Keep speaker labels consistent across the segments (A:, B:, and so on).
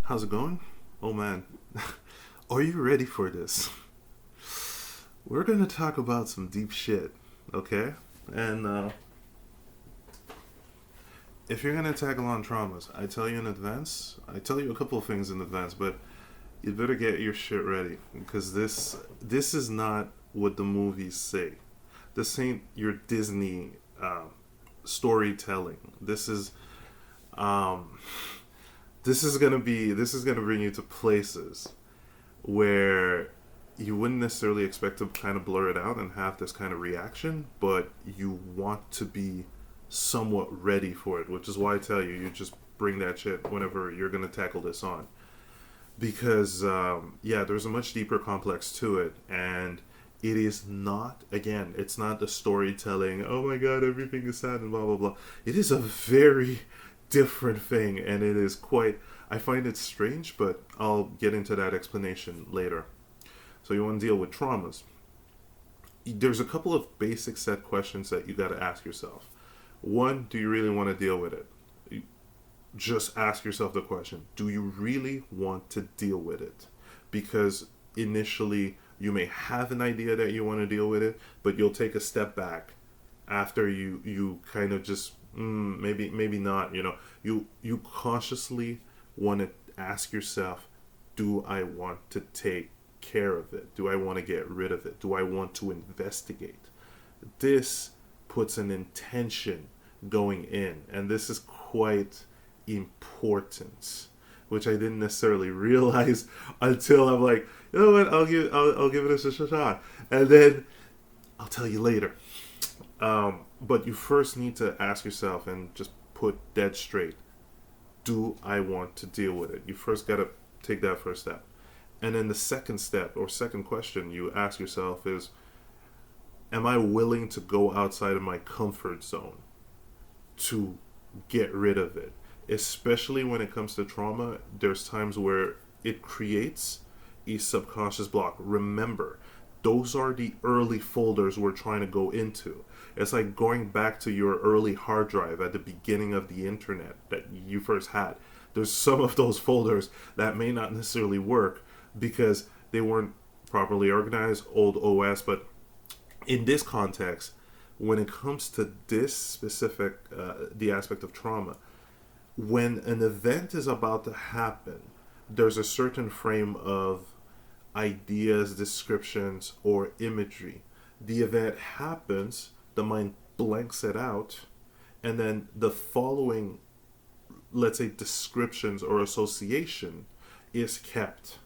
A: How's it going? Oh man, are you ready for this? We're gonna talk about some deep shit, okay? And if you're gonna tackle on traumas, I tell you in advance. I tell you a couple of things in advance, but you better get your shit ready because this is not what the movies say. This ain't your Disney storytelling. Um, this is gonna bring you to places where you wouldn't necessarily expect to kind of blur it out and have this kind of reaction, but you want to be somewhat ready for it, which is why I tell you, you just bring that shit whenever you're going to tackle this on. Because, yeah, there's a much deeper complex to it, and it is not, again, it's not the storytelling, oh my god, everything is sad and blah, blah, blah. It is a very different thing, and it is quite, I find it strange, but I'll get into that explanation later. So you want to deal with traumas. There's a couple of basic set questions that you got to ask yourself. One, do you really want to deal with it? Just ask yourself the question, do you really want to deal with it? Because initially you may have an idea that you want to deal with it, but you'll take a step back after you kind of just maybe not, you cautiously want to ask yourself, do I want to take care of it? Do I want to get rid of it? Do I want to investigate? This puts an intention going in, and this is quite important, which I didn't necessarily realize until I'm like, you know what, I'll give it a shot, and then I'll tell you later. But you first need to ask yourself and just put dead straight, do I want to deal with it? You first got to take that first step. And then the second step or second question you ask yourself is, am I willing to go outside of my comfort zone to get rid of it? Especially when it comes to trauma, there's times where it creates a subconscious block. Remember, those are the early folders we're trying to go into. It's like going back to your early hard drive at the beginning of the internet that you first had. There's some of those folders that may not necessarily work because they weren't properly organized, old OS. But in this context, when it comes to this specific, the aspect of trauma, when an event is about to happen, there's a certain frame of ideas, descriptions, or imagery. The event happens, the mind blanks it out, and then the following, let's say, descriptions or association is kept.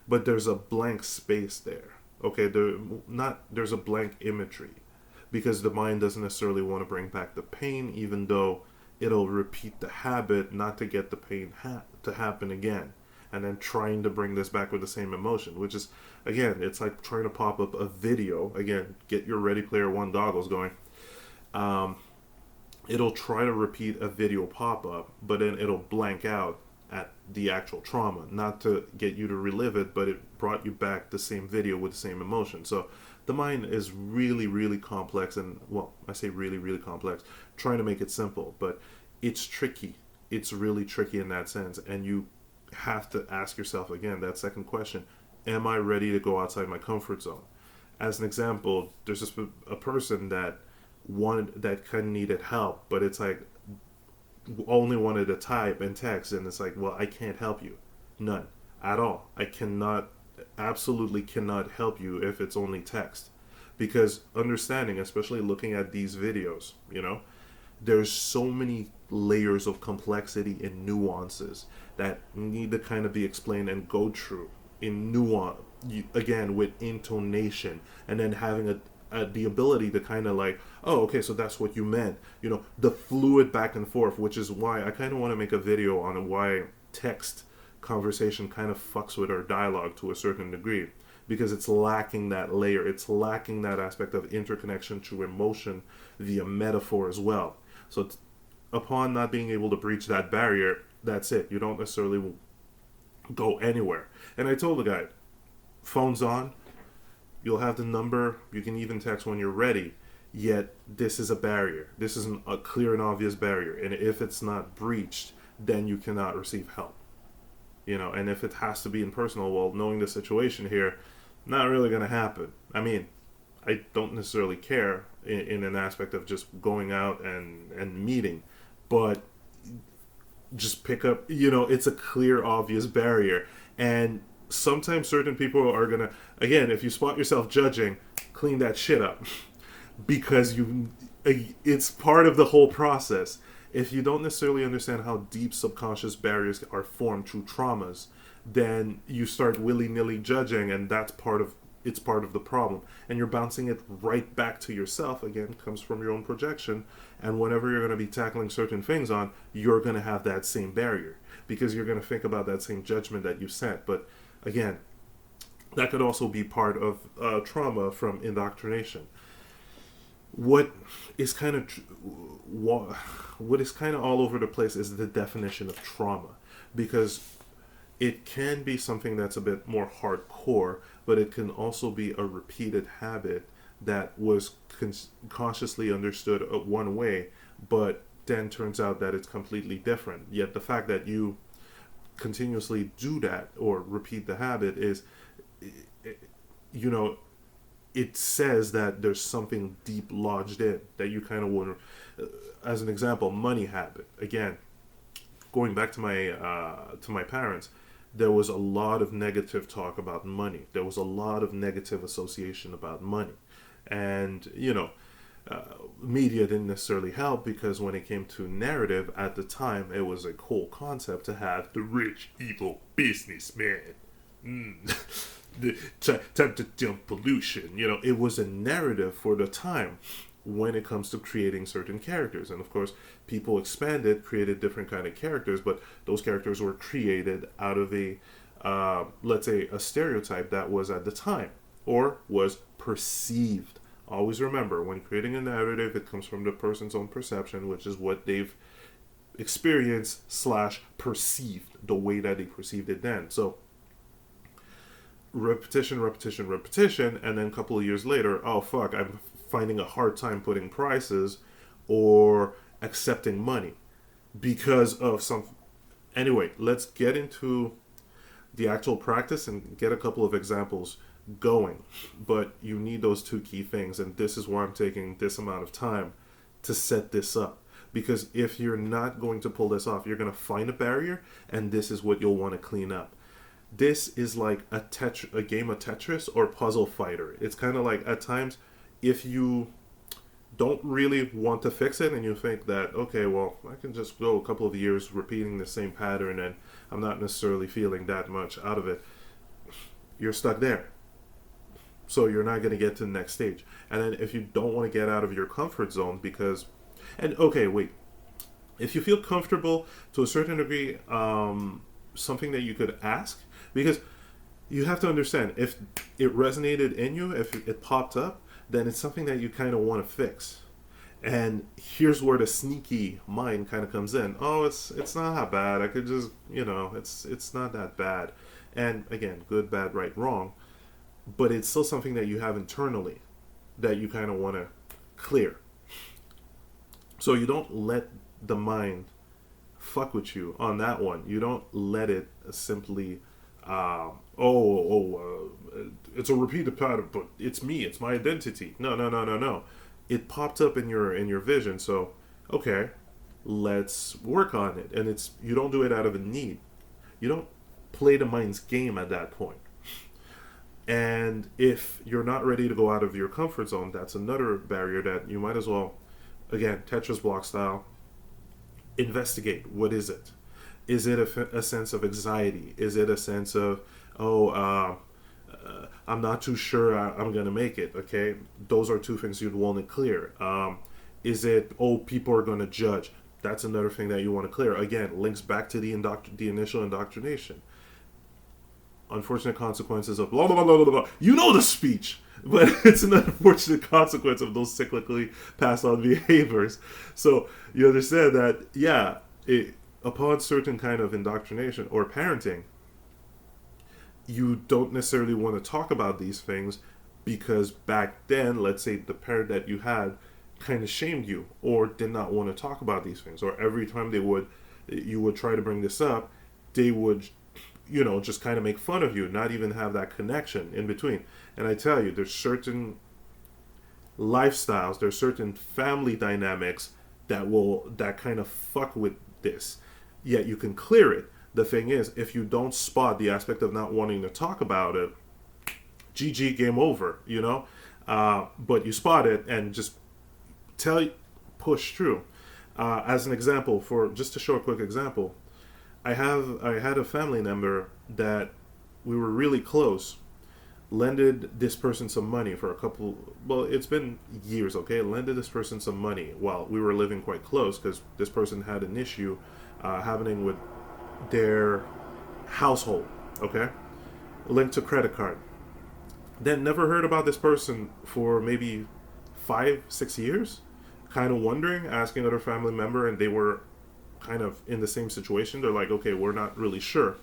A: But there's a blank space there. Okay, there's a blank imagery because the mind doesn't necessarily want to bring back the pain, even though it'll repeat the habit not to get the pain to happen again, and then trying to bring this back with the same emotion, which is, again, it's like trying to pop up a video. Again, get your Ready Player One goggles going. It'll try to repeat a video pop up, but then it'll blank out at the actual trauma, not to get you to relive it, but it brought you back the same video with the same emotion. So the mind is really, really complex, and, well, I say really, really complex, trying to make it simple, but it's tricky. It's really tricky in that sense, and you have to ask yourself, again, that second question, am I ready to go outside my comfort zone? As an example, there's a person that kind of needed help, but it's like only wanted to type and text, and it's like, well, I can't help you, none at all. I cannot, absolutely cannot help you if it's only text, because understanding, especially looking at these videos, there's so many layers of complexity and nuances that need to kind of be explained and go through in nuance, again, with intonation, and then having the ability to kind of like, oh, okay, so that's what you meant, the fluid back and forth, which is why I kind of want to make a video on why text conversation kind of fucks with our dialogue to a certain degree, because it's lacking that layer, it's lacking that aspect of interconnection to emotion via metaphor as well. So upon not being able to breach that barrier, that's it. You don't necessarily go anywhere. And I told the guy, phone's on, you'll have the number, you can even text when you're ready, yet this is a barrier. This is a clear and obvious barrier. And if it's not breached, then you cannot receive help. And if it has to be in personal, well, knowing the situation here, not really going to happen. I mean, I don't necessarily care in an aspect of just going out and meeting, but just pick up, it's a clear, obvious barrier. And sometimes certain people are going to, again, if you spot yourself judging, clean that shit up because it's part of the whole process. If you don't necessarily understand how deep subconscious barriers are formed through traumas, then you start willy-nilly judging, and it's part of the problem, and you're bouncing it right back to yourself. Again, comes from your own projection. And whenever you're going to be tackling certain things on, you're going to have that same barrier because you're going to think about that same judgment that you sent. But again, that could also be part of trauma from indoctrination. What is kind of what is kind of all over the place is the definition of trauma, because it can be something that's a bit more hardcore, but it can also be a repeated habit that was consciously understood one way, but then turns out that it's completely different. Yet the fact that you continuously do that or repeat the habit is, you know, it says that there's something deep lodged in that you kind of want to, as an example, money habit. Again, going back to my parents, there was a lot of negative talk about money. There was a lot of negative association about money. And, media didn't necessarily help, because when it came to narrative at the time, it was a cool concept to have the rich, evil businessman. The time to jump pollution. It was a narrative for the time when it comes to creating certain characters. And of course, people expanded, created different kind of characters, but those characters were created out of let's say, a stereotype that was at the time, or was perceived. Always remember, when creating a narrative, it comes from the person's own perception, which is what they've experienced / perceived, the way that they perceived it then. So repetition, and then a couple of years later, oh fuck, I'm finding a hard time putting prices or accepting money because of some. Anyway, let's get into the actual practice and get a couple of examples going. But you need those two key things, and this is why I'm taking this amount of time to set this up. Because if you're not going to pull this off, you're going to find a barrier, and this is what you'll want to clean up. This is like a game of Tetris or Puzzle Fighter. It's kind of like, at times, if you don't really want to fix it and you think that, okay, well, I can just go a couple of years repeating the same pattern and I'm not necessarily feeling that much out of it, you're stuck there. So you're not going to get to the next stage. And then if you don't want to get out of your comfort zone if you feel comfortable to a certain degree, something that you could ask, because you have to understand, if it resonated in you, if it popped up, then it's something that you kind of want to fix. And here's where the sneaky mind kind of comes in. Oh, it's not that bad. I could just, it's not that bad. And again, good, bad, right, wrong. But it's still something that you have internally that you kind of want to clear. So you don't let the mind fuck with you on that one. You don't let it simply, it's a repeated pattern, but it's me, it's my identity. No. It popped up in your vision, so okay, let's work on it. And you don't do it out of a need. You don't play the mind's game at that point. And if you're not ready to go out of your comfort zone, that's another barrier that you might as well, again, Tetris block style, investigate. What is it? Is it a sense of anxiety? Is it a sense of, I'm not too sure I'm going to make it, okay? Those are two things you'd want to clear. Is it, people are going to judge? That's another thing that you want to clear. Again, links back to the initial indoctrination. Unfortunate consequences of blah, blah, blah, blah, blah. You know the speech, but it's an unfortunate consequence of those cyclically passed on behaviors. So you understand that, upon certain kind of indoctrination or parenting, you don't necessarily want to talk about these things, because back then, let's say the parent that you had kind of shamed you or did not want to talk about these things, or every time you would try to bring this up, they would just kind of make fun of you, not even have that connection in between. And I tell you, there's certain lifestyles, there's certain family dynamics that kind of fuck with this. Yet you can clear it. The thing is, if you don't spot the aspect of not wanting to talk about it, GG, game over, but you spot it and just tell push through. As an example, for just to show a quick example, I had a family member that we were really close. Lended this person some money for a couple. Well, it's been years. Okay, lended this person some money while we were living quite close because this person had an issue happening with their household. Okay, linked to credit card. Then never heard about this person for maybe 5, 6 years. Kind of wondering, asking other family member, and they were kind of in the same situation. They're like, okay, we're not really sure.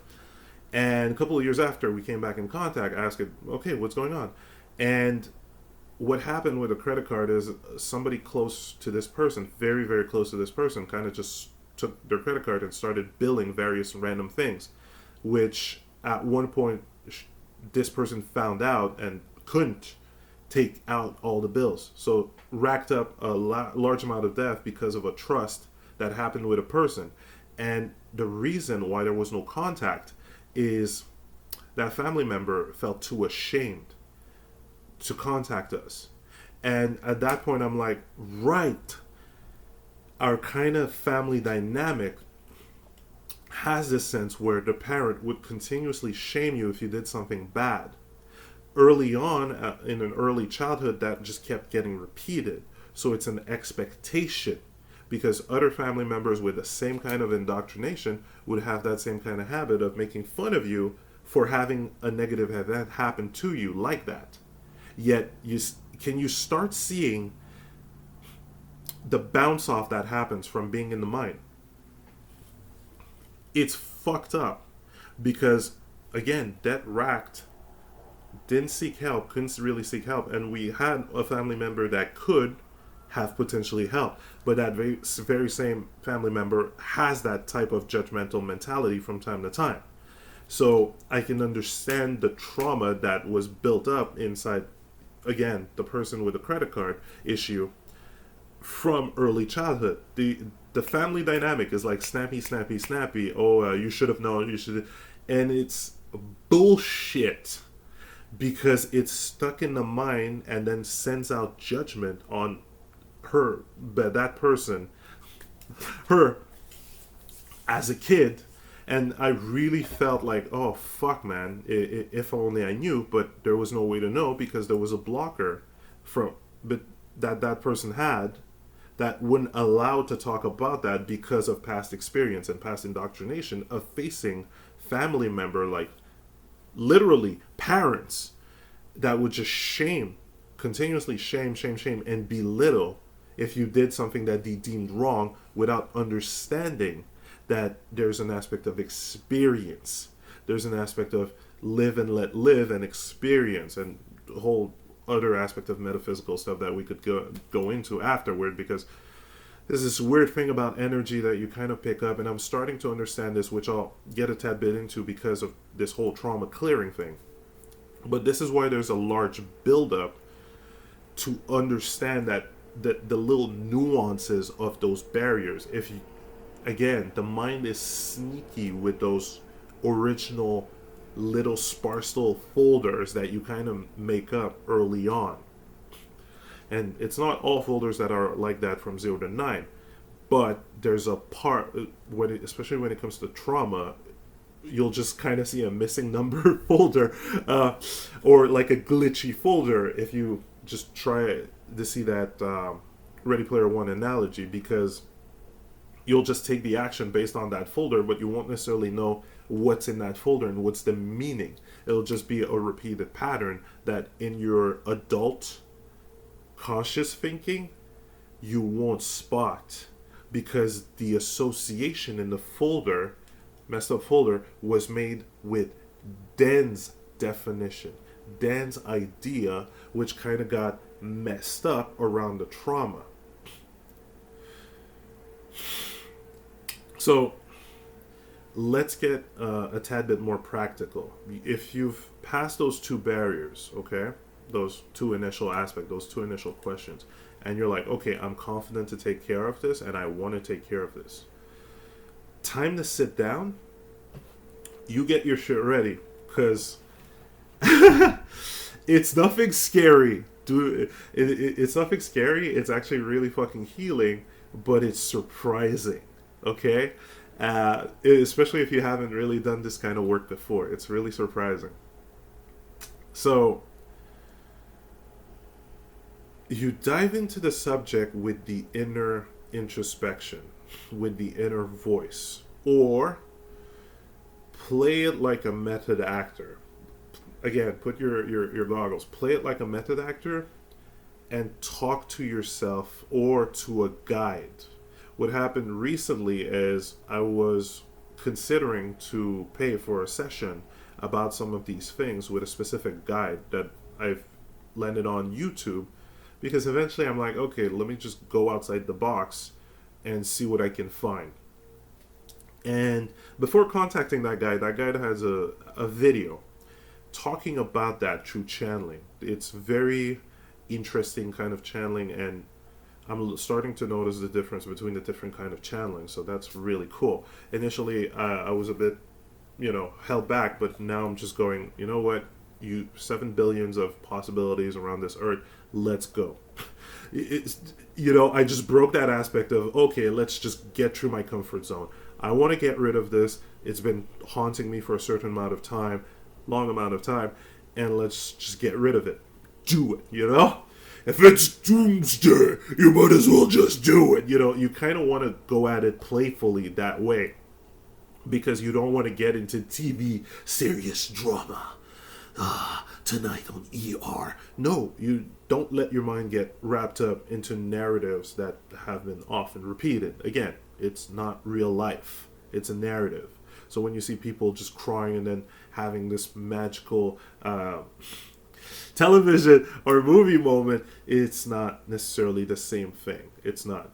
A: And a couple of years after, we came back in contact, asking, okay, what's going on? And what happened with a credit card is somebody close to this person, very, very close to this person, kind of just took their credit card and started billing various random things, which at one point this person found out and couldn't take out all the bills. So racked up a large amount of debt because of a trust that happened with a person. And the reason why there was no contact is that family member felt too ashamed to contact us. And at that point, I'm like, right, our kind of family dynamic has this sense where the parent would continuously shame you if you did something bad. Early on, in an early childhood, that just kept getting repeated. So it's an expectation, because other family members with the same kind of indoctrination would have that same kind of habit of making fun of you for having a negative event happen to you like that. Yet, can you start seeing the bounce off that happens from being in the mind? It's fucked up because, again, debt racked, didn't seek help, couldn't really seek help, and we had a family member that could have potentially helped, but that very same family member has that type of judgmental mentality from time to time. So I can understand the trauma that was built up inside, again, the person with the credit card issue from early childhood. The family dynamic is like snappy, snappy, snappy. Oh, you should have known. You should, and it's bullshit because it's stuck in the mind and then sends out judgment on her, but that person, her as a kid. And I really felt like, oh fuck, man, if only I knew, but there was no way to know because there was a blocker that person had that wouldn't allow to talk about that because of past experience and past indoctrination of facing family member, like literally parents, that would just continuously shame, and belittle if you did something that they deemed wrong without understanding that there's an aspect of experience. There's an aspect of live and let live and experience, and the whole other aspect of metaphysical stuff that we could go into afterward, because there's this weird thing about energy that you kind of pick up, and I'm starting to understand this, which I'll get a tad bit into because of this whole trauma clearing thing. But this is why there's a large buildup to understand that the little nuances of those barriers. If you, again, the mind is sneaky with those original little sparse little folders that you kind of make up early on. And it's not all folders that are like that from 0 to 9, but there's a part, especially when it comes to trauma, you'll just kind of see a missing number folder, or like a glitchy folder if you just try to see that Ready Player One analogy, because you'll just take the action based on that folder, but you won't necessarily know what's in that folder and what's the meaning. It'll just be a repeated pattern that in your adult conscious thinking you won't spot, because the association in the folder, messed up folder, was made with Dan's definition, Dan's idea, which kind of got messed up around the trauma. So let's get a tad bit more practical. If you've passed those two barriers, okay, those two initial aspects, those two initial questions, and you're like, okay, I'm confident to take care of this and I want to take care of this. Time to sit down. You get your shit ready, because it's nothing scary. It's nothing scary. It's actually really fucking healing, but it's surprising. Okay, especially if you haven't really done this kind of work before, it's really surprising. So you dive into the subject with the inner introspection, with the inner voice, or play it like a method actor. Again, put your goggles. Play it like a method actor and talk to yourself or to a guide. What happened recently is I was considering to pay for a session about some of these things with a specific guide that I've landed on YouTube, because eventually I'm like, okay, let me just go outside the box and see what I can find. And before contacting that guide has a video talking about that through channeling. It's very interesting kind of channeling, and I'm starting to notice the difference between the different kind of channeling. So that's really cool. Initially, I was a bit, held back, but now I'm just going, you know what? 7 billions of possibilities around this earth. Let's go. I just broke that aspect of, okay, let's just get through my comfort zone. I want to get rid of this. It's been haunting me for a certain amount of time, long amount of time, and let's just get rid of it. Do it, If it's doomsday, you might as well just do it. You kind of want to go at it playfully that way, because you don't want to get into TV serious drama. Tonight on ER. No, you don't let your mind get wrapped up into narratives that have been often repeated. Again, it's not real life. It's a narrative. So when you see people just crying and then having this magical television or movie moment, it's not necessarily the same thing. It's not.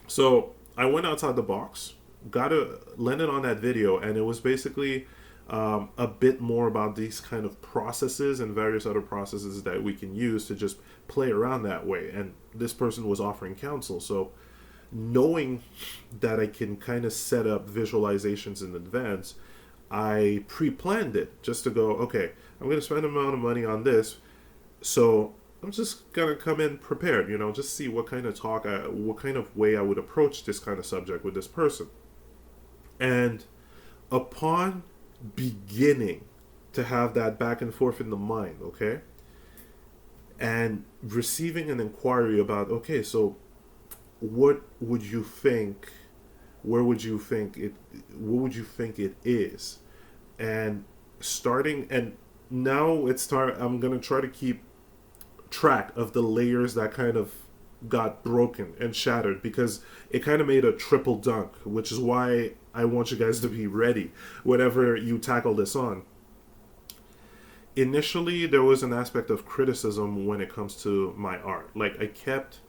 A: So I went outside the box, landed on that video, and it was basically a bit more about these kind of processes and various other processes that we can use to just play around that way. And this person was offering counsel, so knowing that I can kind of set up visualizations in advance, I pre-planned it just to go, okay, I'm going to spend an amount of money on this, so I'm just going to come in prepared, just see what kind of what kind of way I would approach this kind of subject with this person. And upon beginning to have that back and forth in the mind, okay, and receiving an inquiry about, okay, so what would you think, what would you think it is, and now I'm gonna try to keep track of the layers that kind of got broken and shattered, because it kind of made a triple dunk, which is why I want you guys to be ready whenever you tackle this on. Initially, there was an aspect of criticism when it comes to my art. Like, I kept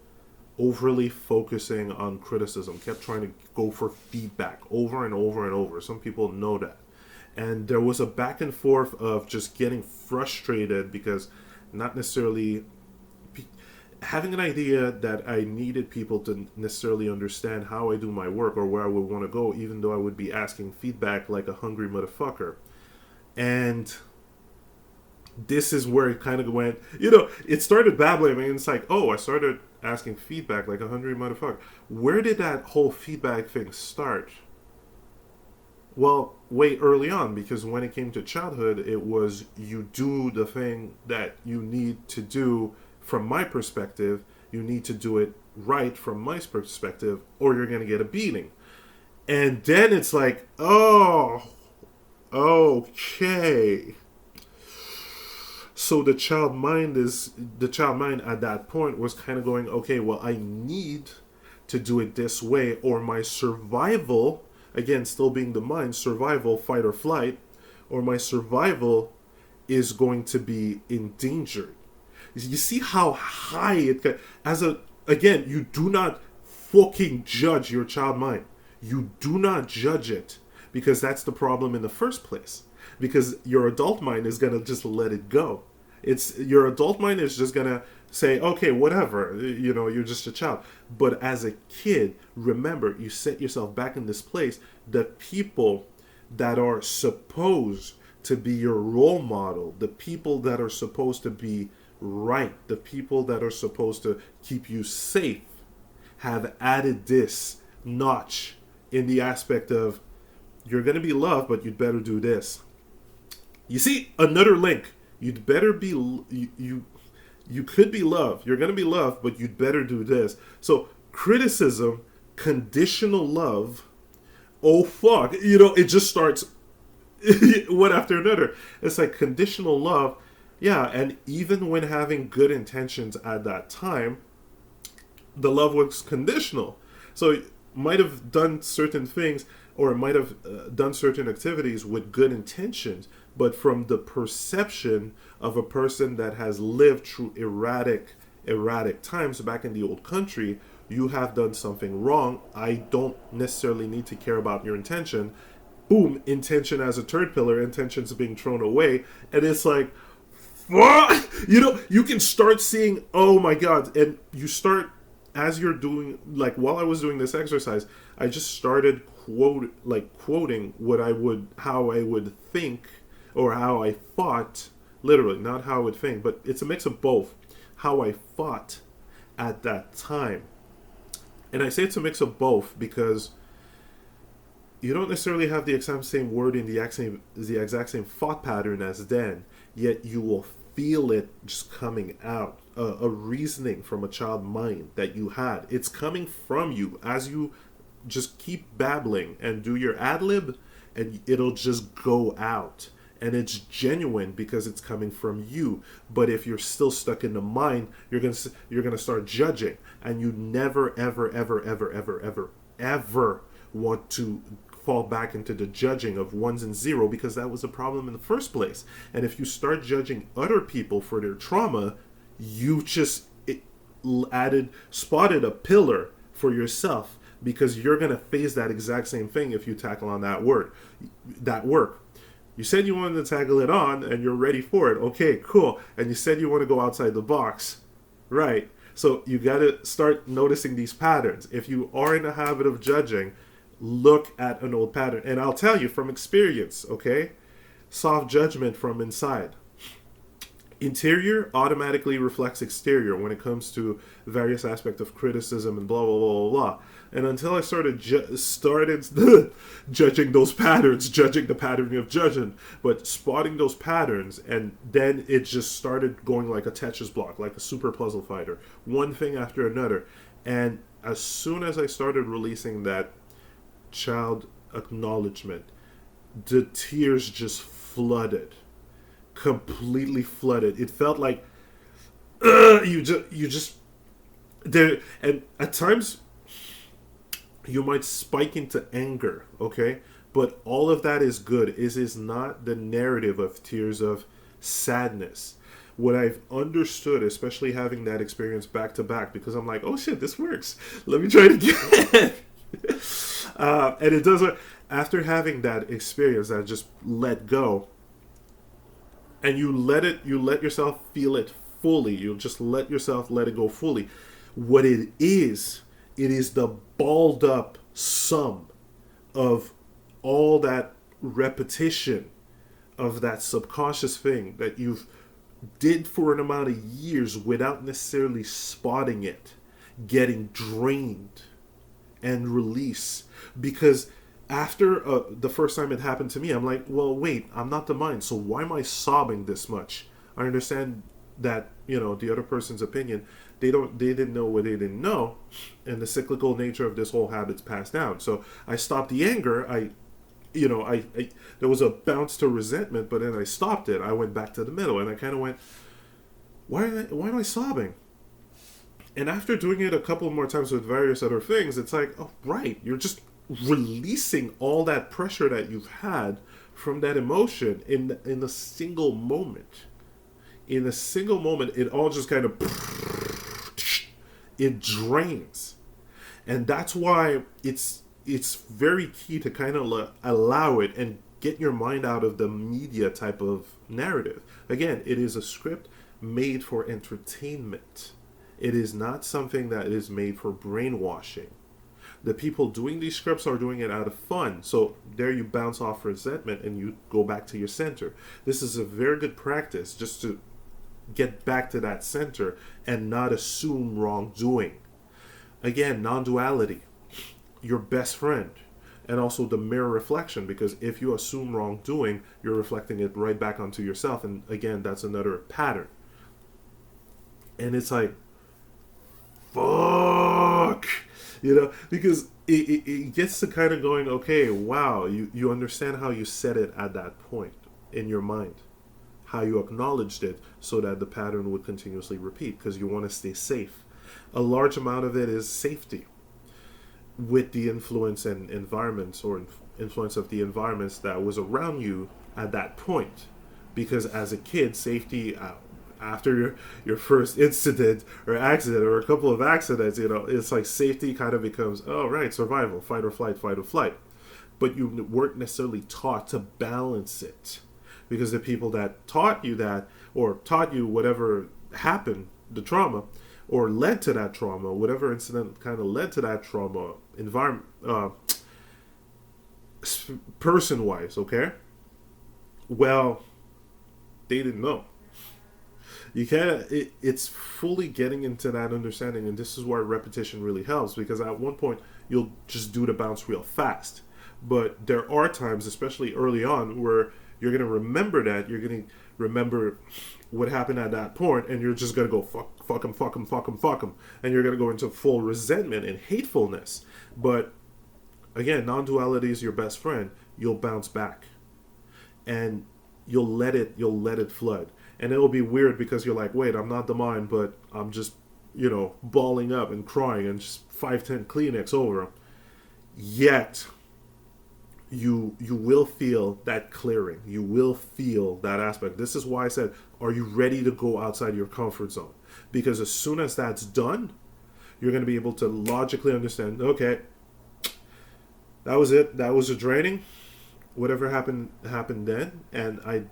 A: overly focusing on criticism, kept trying to go for feedback over and over and over. Some people know that. And there was a back and forth of just getting frustrated because not necessarily having an idea that I needed people to necessarily understand how I do my work or where I would want to go, even though I would be asking feedback like a hungry motherfucker. And this is where it kind of went, it started babbling, and it's like, oh, I started asking feedback like a hungry motherfucker. Where did that whole feedback thing start? Well, way early on, because when it came to childhood, it was you do the thing that you need to do. From my perspective, you need to do it right from my perspective, or you're going to get a beating. And then it's like, oh, okay. So the child mind at that point was kind of going, okay, well, I need to do it this way, or my survival, again, still being the mind, survival, fight or flight, or my survival is going to be endangered. You see how high it can, again, you do not fucking judge your child mind. You do not judge it, because that's the problem in the first place. Because your adult mind is going to just let it go. It's your adult mind is just going to say, okay, whatever, you're just a child. But as a kid, remember, you set yourself back in this place. The people that are supposed to be your role model, the people that are supposed to be right, the people that are supposed to keep you safe, have added this notch in the aspect of, you're going to be loved, but you'd better do this. You see, another link. You'd better be, you could be loved. You're going to be loved, but you'd better do this. So criticism, conditional love, oh fuck, it just starts one after another. It's like conditional love. Yeah, and even when having good intentions at that time, the love was conditional. So it might have done certain things, or it might have done certain activities with good intentions, but from the perception of a person that has lived through erratic times back in the old country, you have done something wrong. I don't necessarily need to care about your intention. Boom, intention as a third pillar, intentions being thrown away, and it's like, what? You can start seeing, oh my God, and you start, as you're doing, like while I was doing this exercise, I just started quoting how I would think, or how I thought, literally, not how I would think, but it's a mix of both, how I thought at that time. And I say it's a mix of both because you don't necessarily have the exact same word in the exact same thought pattern as then, yet you will feel it just coming out. A reasoning from a child mind that you had. It's coming from you as you just keep babbling and do your ad lib, and it'll just go out. And it's genuine because it's coming from you. But if you're still stuck in the mind, you're gonna start judging, and you never ever want to fall back into the judging of ones and zero, because that was a problem in the first place. And if you start judging other people for their trauma, you just spotted a pillar for yourself, because you're going to face that exact same thing if you tackle on that work. You said you wanted to tackle it on and you're ready for it. Okay, cool. And you said you want to go outside the box. Right. So you got to start noticing these patterns. If you are in the habit of judging, look at an old pattern. And I'll tell you from experience, okay? Soft judgment from inside. Interior automatically reflects exterior when it comes to various aspects of criticism and blah, blah, blah, blah, blah. And until I started judging those patterns, judging the pattern of judging, but spotting those patterns, and then it just started going like a Tetris block, like a super puzzle fighter, one thing after another. And as soon as I started releasing that child acknowledgement, the tears just flooded. Completely flooded. It felt like you just there, and at times you might spike into anger, okay? But all of that is good. It is not the narrative of tears of sadness. What I've understood, especially having that experience back to back, because I'm like, oh shit, this works. Let me try it again. And it doesn't. After having that experience, I just let go. And you let yourself feel it fully. You just let yourself let it go fully. What it is the balled up sum of all that repetition of that subconscious thing that you've did for an amount of years without necessarily spotting it, getting drained and release. Because after the first time it happened to me, I'm like, well, wait, I'm not the mind, so why am I sobbing this much? I understand that, the other person's opinion, they didn't know what they didn't know, and the cyclical nature of this whole habit's passed down. So I stopped the anger. I there was a bounce to resentment, but then I stopped it. I went back to the middle, and I kind of went, why am I sobbing? And after doing it a couple more times with various other things, it's like, oh, right, you're just releasing all that pressure that you've had from that emotion in a single moment. In a single moment, it all just kind of, it drains. And that's why it's it's very key to kind of allow it and get your mind out of the media type of narrative. Again, it is a script made for entertainment. It is not something that is made for brainwashing. The people doing these scripts are doing it out of fun. So there you bounce off resentment and you go back to your center. This is a very good practice just to get back to that center and not assume wrongdoing. Again, non duality, your best friend, and also the mirror reflection, because if you assume wrongdoing, you're reflecting it right back onto yourself. And again, that's another pattern. And it's like, fuck, because it gets to kind of going, okay, wow, you understand how you set it at that point in your mind, how you acknowledged it so that the pattern would continuously repeat because you want to stay safe. A large amount of it is safety with the influence and environments or influence of the environments that was around you at that point. Because as a kid, safety, after your first incident or accident or a couple of accidents, it's like safety kind of becomes, oh, right, survival, fight or flight, fight or flight. But you weren't necessarily taught to balance it. Because the people that taught you that, or taught you whatever happened, the trauma, or led to that trauma, whatever incident kind of led to that trauma, environment, person-wise, okay? Well, they didn't know. You can't. It's fully getting into that understanding, and this is why repetition really helps. Because at one point you'll just do the bounce real fast, but there are times, especially early on, where you're gonna remember that. You're gonna remember what happened at that point, and you're just gonna go fuck him, fuck him, fuck him, fuck him, and you're gonna go into full resentment and hatefulness. But again, non-duality is your best friend. You'll bounce back, and you'll let it flood. And it'll be weird because you're like, wait, I'm not the mind, but I'm just, balling up and crying and just 5-10 Kleenex over. Yet, you will feel that clearing. You will feel that aspect. This is why I said, are you ready to go outside your comfort zone? Because as soon as that's done, you're going to be able to logically understand, okay, that was it. That was a draining. Whatever happened then. And I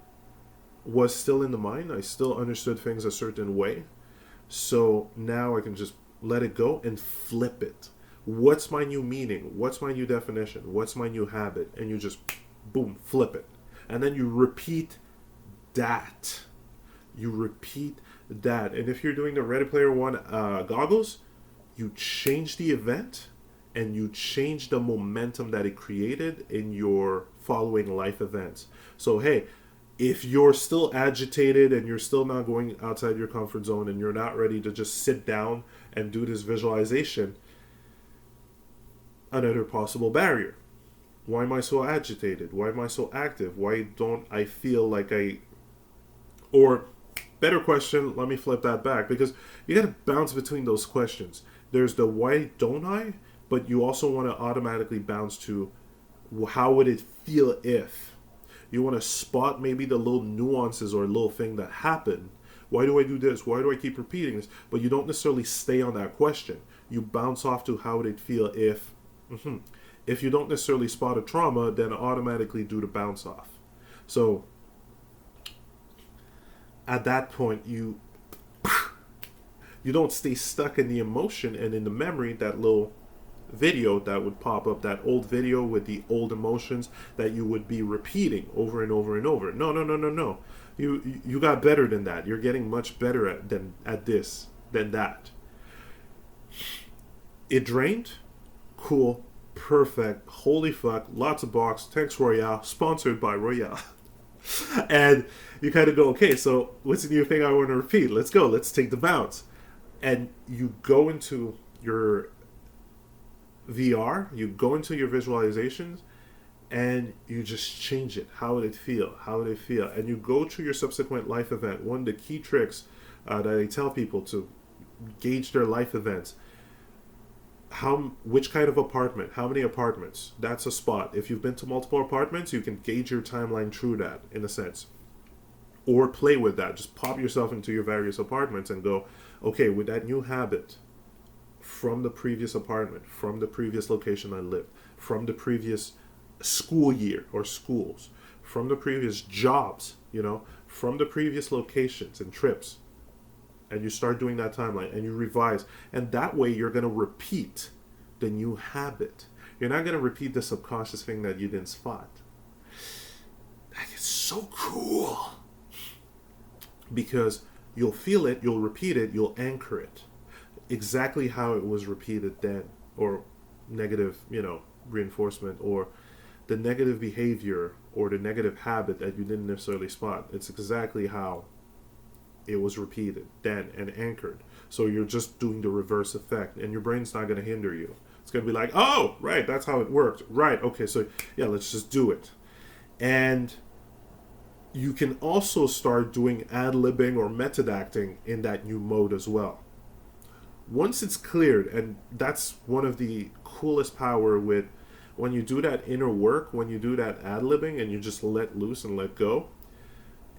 A: was still in the mind. I still understood things a certain way. So now I can just let it go and flip it. What's my new meaning? What's my new definition? What's my new habit? And you just, boom, flip it. And then you repeat that. You repeat that. And if you're doing the Ready Player One goggles, you change the event and you change the momentum that it created in your following life events. So, hey, if you're still agitated and you're still not going outside your comfort zone and you're not ready to just sit down and do this visualization, another possible barrier. Why am I so agitated? Why am I so active? Why don't I feel like or better question, let me flip that back, because you got to bounce between those questions. There's the why don't I, but you also want to automatically bounce to how would it feel if. You want to spot maybe the little nuances or little thing that happened. Why do I do this? Why do I keep repeating this? But you don't necessarily stay on that question. You bounce off to how would it feel if. If you don't necessarily spot a trauma, then automatically do the bounce off. So at that point, you don't stay stuck in the emotion and in the memory, that little video that would pop up, that old video with the old emotions that you would be repeating over and over and over. No. You got better than that. You're getting much better at this than that. It drained? Cool. Perfect. Holy fuck. Lots of box. Thanks, Royale. Sponsored by Royale. And you kind of go, okay, so what's the new thing I want to repeat? Let's go. Let's take the bounce. And you go into your VR, you go into your visualizations, and you just change it. How would it feel? How would it feel? And you go to your subsequent life event. One of the key tricks that I tell people to gauge their life events: which kind of apartment, how many apartments. That's a spot. If you've been to multiple apartments, you can gauge your timeline through that, in a sense, or play with that. Just pop yourself into your various apartments and go, okay, with that new habit from the previous apartment, from the previous location I lived, from the previous school year or schools, from the previous jobs, from the previous locations and trips. And you start doing that timeline and you revise. And that way you're going to repeat the new habit. You're not going to repeat the subconscious thing that you didn't spot. That is so cool. Because you'll feel it, you'll repeat it, you'll anchor it. Exactly how it was repeated then. Or negative, reinforcement, or the negative behavior or the negative habit that you didn't necessarily spot. It's exactly how it was repeated then and anchored. So you're just doing the reverse effect, and your brain's not going to hinder you. It's going to be like, oh, right, that's how it worked. Right, okay, so yeah, let's just do it. And you can also start doing ad-libbing or method acting in that new mode as well. Once it's cleared, and that's one of the coolest power with when you do that inner work, when you do that ad-libbing and you just let loose and let go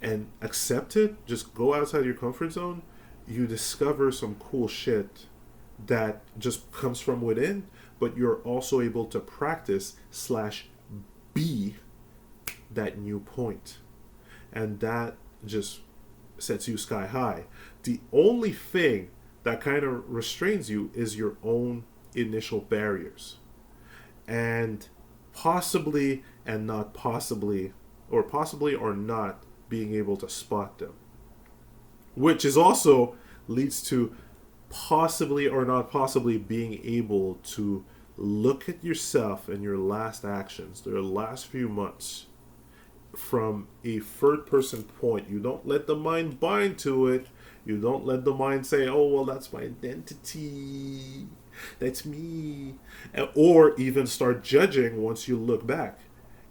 A: and accept it, just go outside your comfort zone, you discover some cool shit that just comes from within, but you're also able to practice / be that new point. And that just sets you sky high. The only thing that kind of restrains you is your own initial barriers. And possibly and not possibly, or possibly or not being able to spot them. Which is also leads to possibly or not possibly being able to look at yourself and your last actions, your last few months, from a third person point. You don't let the mind bind to it. You don't let the mind say, oh, well, that's my identity. That's me. Or even start judging once you look back.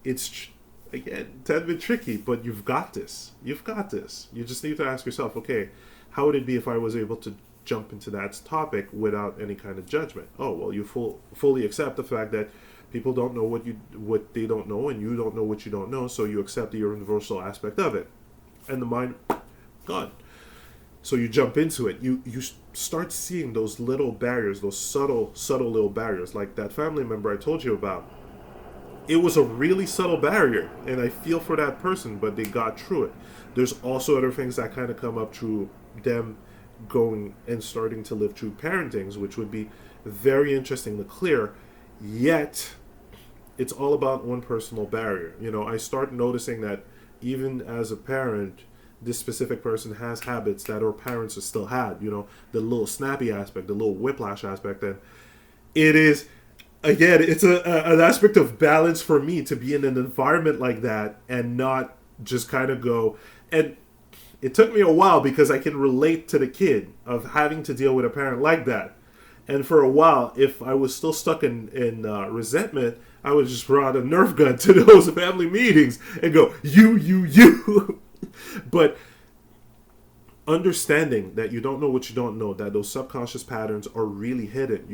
A: It's, again, a bit tricky, but you've got this. You've got this. You just need to ask yourself, okay, how would it be if I was able to jump into that topic without any kind of judgment? Oh, well, you fully accept the fact that people don't know what they don't know, and you don't know what you don't know, so you accept the universal aspect of it. And the mind, gone. So you jump into it. You start seeing those little barriers, those subtle little barriers, like that family member I told you about. It was a really subtle barrier, and I feel for that person, but they got through it. There's also other things that kind of come up through them going and starting to live through parentings, which would be very interesting to clear. Yet, it's all about one personal barrier. I start noticing that even as a parent, this specific person has habits that our parents have still had. The little snappy aspect, the little whiplash aspect. And it is, again, it's an aspect of balance for me to be in an environment like that and not just kind of go. And it took me a while because I can relate to the kid of having to deal with a parent like that. And for a while, if I was still stuck in resentment, I would just bring out a Nerf gun to those family meetings and go, you. But understanding that you don't know what you don't know, that those subconscious patterns are really hidden.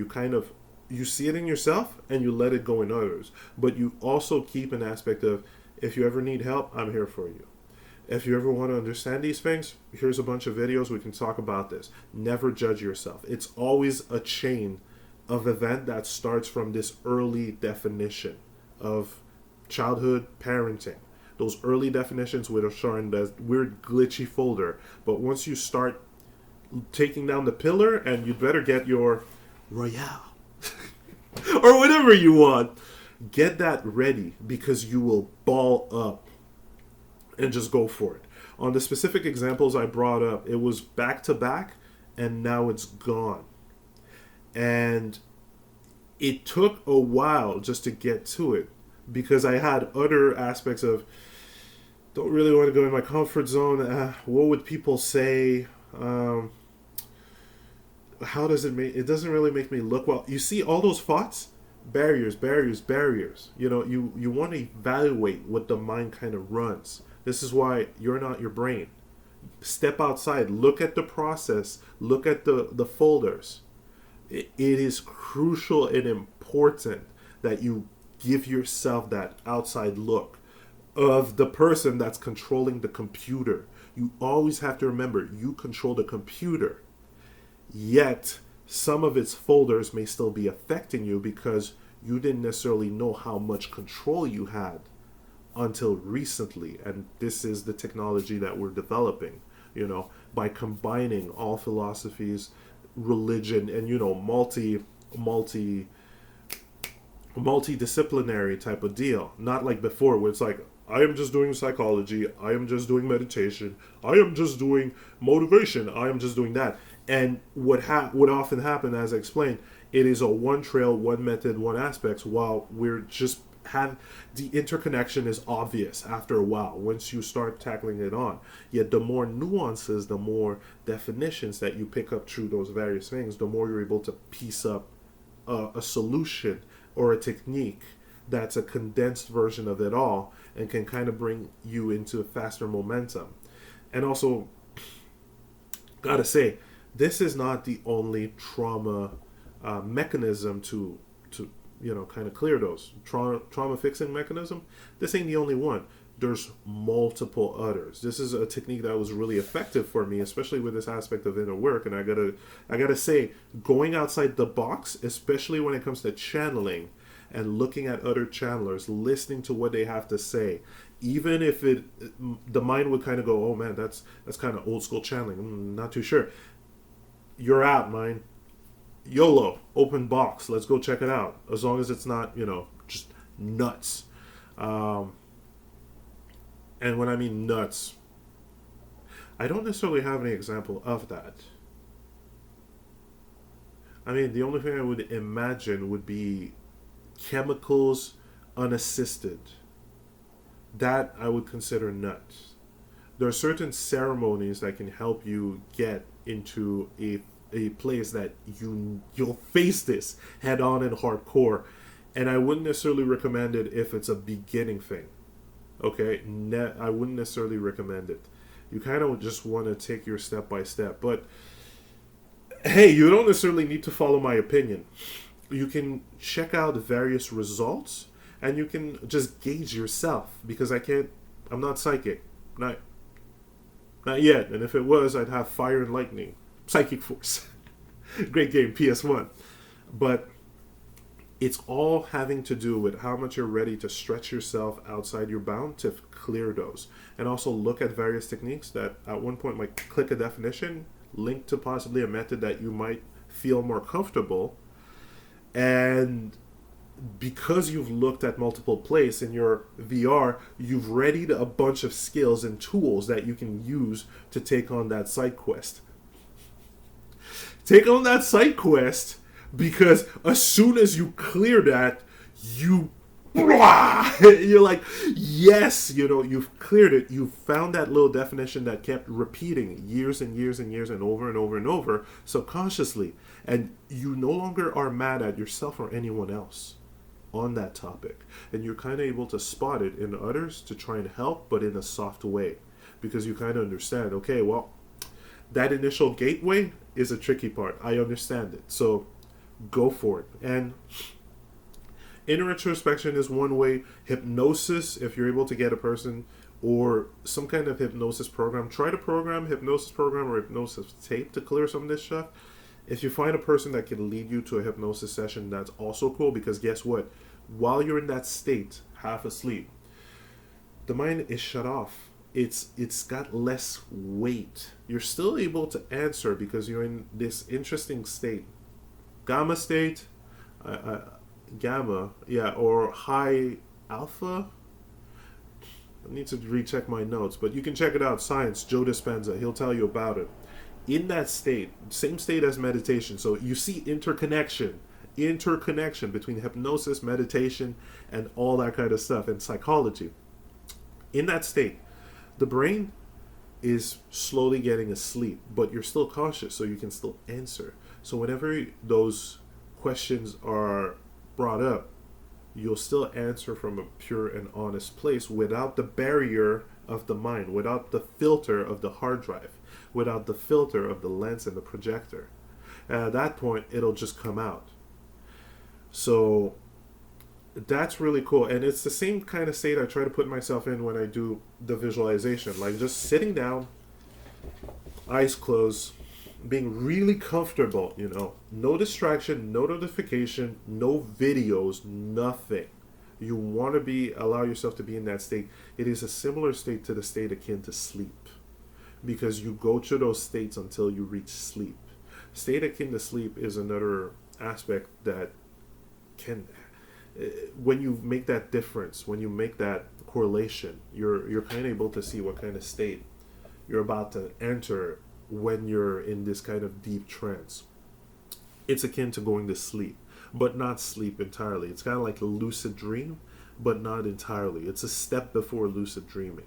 A: You see it in yourself and you let it go in others. But you also keep an aspect of, if you ever need help, I'm here for you. If you ever want to understand these things, here's a bunch of videos. We can talk about this. Never judge yourself. It's always a chain of event that starts from this early definition of childhood parenting. Those early definitions would have shown that weird glitchy folder. But once you start taking down the pillar, and you'd better get your Royale or whatever you want, get that ready, because you will ball up and just go for it. On the specific examples I brought up, it was back to back, and now it's gone. And it took a while just to get to it, because I had other aspects of, don't really want to go in my comfort zone. What would people say? How does it doesn't really make me look well. You see all those thoughts? Barriers. You want to evaluate what the mind kind of runs. This is why you're not your brain. Step outside. Look at the process. Look at the folders. It is crucial and important that you give yourself that outside look of the person that's controlling the computer. You always have to remember, you control the computer. Yet, some of its folders may still be affecting you because you didn't necessarily know how much control you had until recently. And this is the technology that we're developing, by combining all philosophies, religion, and, multi multidisciplinary type of deal. Not like before where it's like, I am just doing psychology, I am just doing meditation, I am just doing motivation, I am just doing that. And what often happen, as I explained, it is a one trail, one method, one aspects, while we're just have the interconnection is obvious after a while once you start tackling it on. Yet the more nuances, the more definitions that you pick up through those various things, the more you're able to piece up a solution or a technique that's a condensed version of it all and can kind of bring you into a faster momentum. And also, gotta say, this is not the only trauma mechanism to kind of clear those trauma fixing mechanism. This ain't the only one. There's multiple others. This is a technique that was really effective for me, especially with this aspect of inner work. And I gotta say, going outside the box, especially when it comes to channeling and looking at other channelers, listening to what they have to say, even if the mind would kind of go, oh man, that's kind of old school channeling. Not too sure. You're out, mind. YOLO, open box. Let's go check it out. As long as it's not, just nuts. And when I mean nuts, I don't necessarily have any example of that. I mean, the only thing I would imagine would be chemicals unassisted. That I would consider nuts. There are certain ceremonies that can help you get into a place that you'll face this head on and hardcore, and I wouldn't necessarily recommend it if it's a beginning thing. Okay, I wouldn't necessarily recommend it. You kind of just want to take your step by step, but hey, you don't necessarily need to follow my opinion. You can check out various results and you can just gauge yourself, because I'm not psychic, not yet, and if it was, I'd have fire and lightning. Psychic Force. Great game, PS1. But it's all having to do with how much you're ready to stretch yourself outside your bound to clear those. And also look at various techniques that at one point might click a definition, linked to possibly a method that you might feel more comfortable. And because you've looked at multiple places in your VR, you've readied a bunch of skills and tools that you can use to take on that side quest. Take on that side quest, because as soon as you clear that, you're like, yes, you've cleared it. You've found that little definition that kept repeating years and years and years and over and over and over subconsciously. And you no longer are mad at yourself or anyone else on that topic. And you're kind of able to spot it in others to try and help, but in a soft way. Because you kind of understand, okay, well, that initial gateway is a tricky part. I understand it. So go for it. And inner introspection is one way. Hypnosis, if you're able to get a person or some kind of hypnosis program, try to program hypnosis program or hypnosis tape to clear some of this stuff. If you find a person that can lead you to a hypnosis session, that's also cool, because guess what? While you're in that state, half asleep, the mind is shut off. It's got less weight. You're still able to answer because you're in this interesting state. Gamma state, gamma, yeah, or high alpha. I need to recheck my notes, but you can check it out. Science, Joe Dispenza, he'll tell you about it. In that state, same state as meditation. So you see interconnection between hypnosis, meditation, and all that kind of stuff, and psychology. In that state, the brain is slowly getting asleep, but you're still conscious, so you can still answer. So whenever those questions are brought up, you'll still answer from a pure and honest place without the barrier of the mind, without the filter of the hard drive, without the filter of the lens and the projector. And at that point, it'll just come out. So that's really cool. And it's the same kind of state I try to put myself in when I do the visualization. Like just sitting down, eyes closed, being really comfortable, no distraction, no notification, no videos, nothing. You want to allow yourself to be in that state. It is a similar state to the state akin to sleep, because you go through those states until you reach sleep. State akin to sleep is another aspect that can, when you make that difference, when you make that correlation, you're kind of able to see what kind of state you're about to enter when you're in this kind of deep trance. It's akin to going to sleep, but not sleep entirely. It's kind of like a lucid dream, but not entirely. It's a step before lucid dreaming.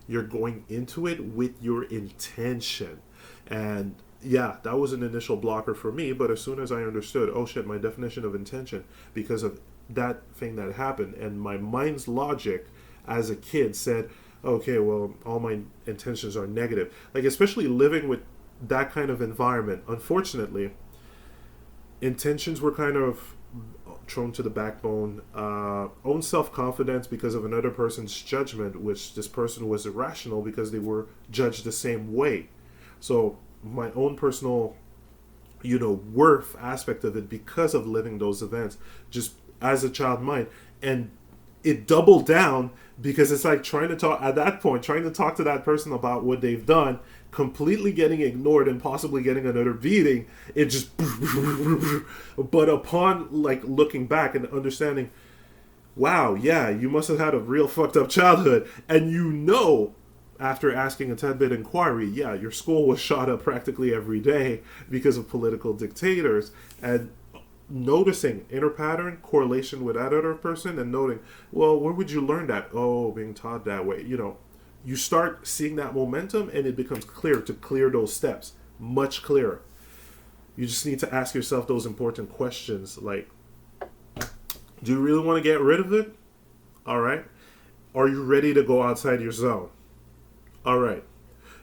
A: You're going into it with your intention. And yeah, that was an initial blocker for me, but as soon as I understood, oh shit, my definition of intention, because of that thing that happened, and my mind's logic as a kid said, okay, well, all my intentions are negative. Like, especially living with that kind of environment, unfortunately, intentions were kind of thrown to the backbone. Own self-confidence because of another person's judgment, which this person was irrational because they were judged the same way. So my own personal, worth aspect of it, because of living those events, just as a child mind, and it doubled down, because it's like trying to talk to that person about what they've done, completely getting ignored and possibly getting another beating. It just but upon like looking back and understanding, wow, yeah, you must have had a real fucked up childhood. And after asking a 10-bit inquiry, yeah, your school was shot up practically every day because of political dictators. And noticing inner pattern, correlation with that other person, and noting, well, where would you learn that? Oh, being taught that way. You start seeing that momentum, and it becomes clear to clear those steps, much clearer. You just need to ask yourself those important questions, like, do you really want to get rid of it? All right. Are you ready to go outside your zone? All right.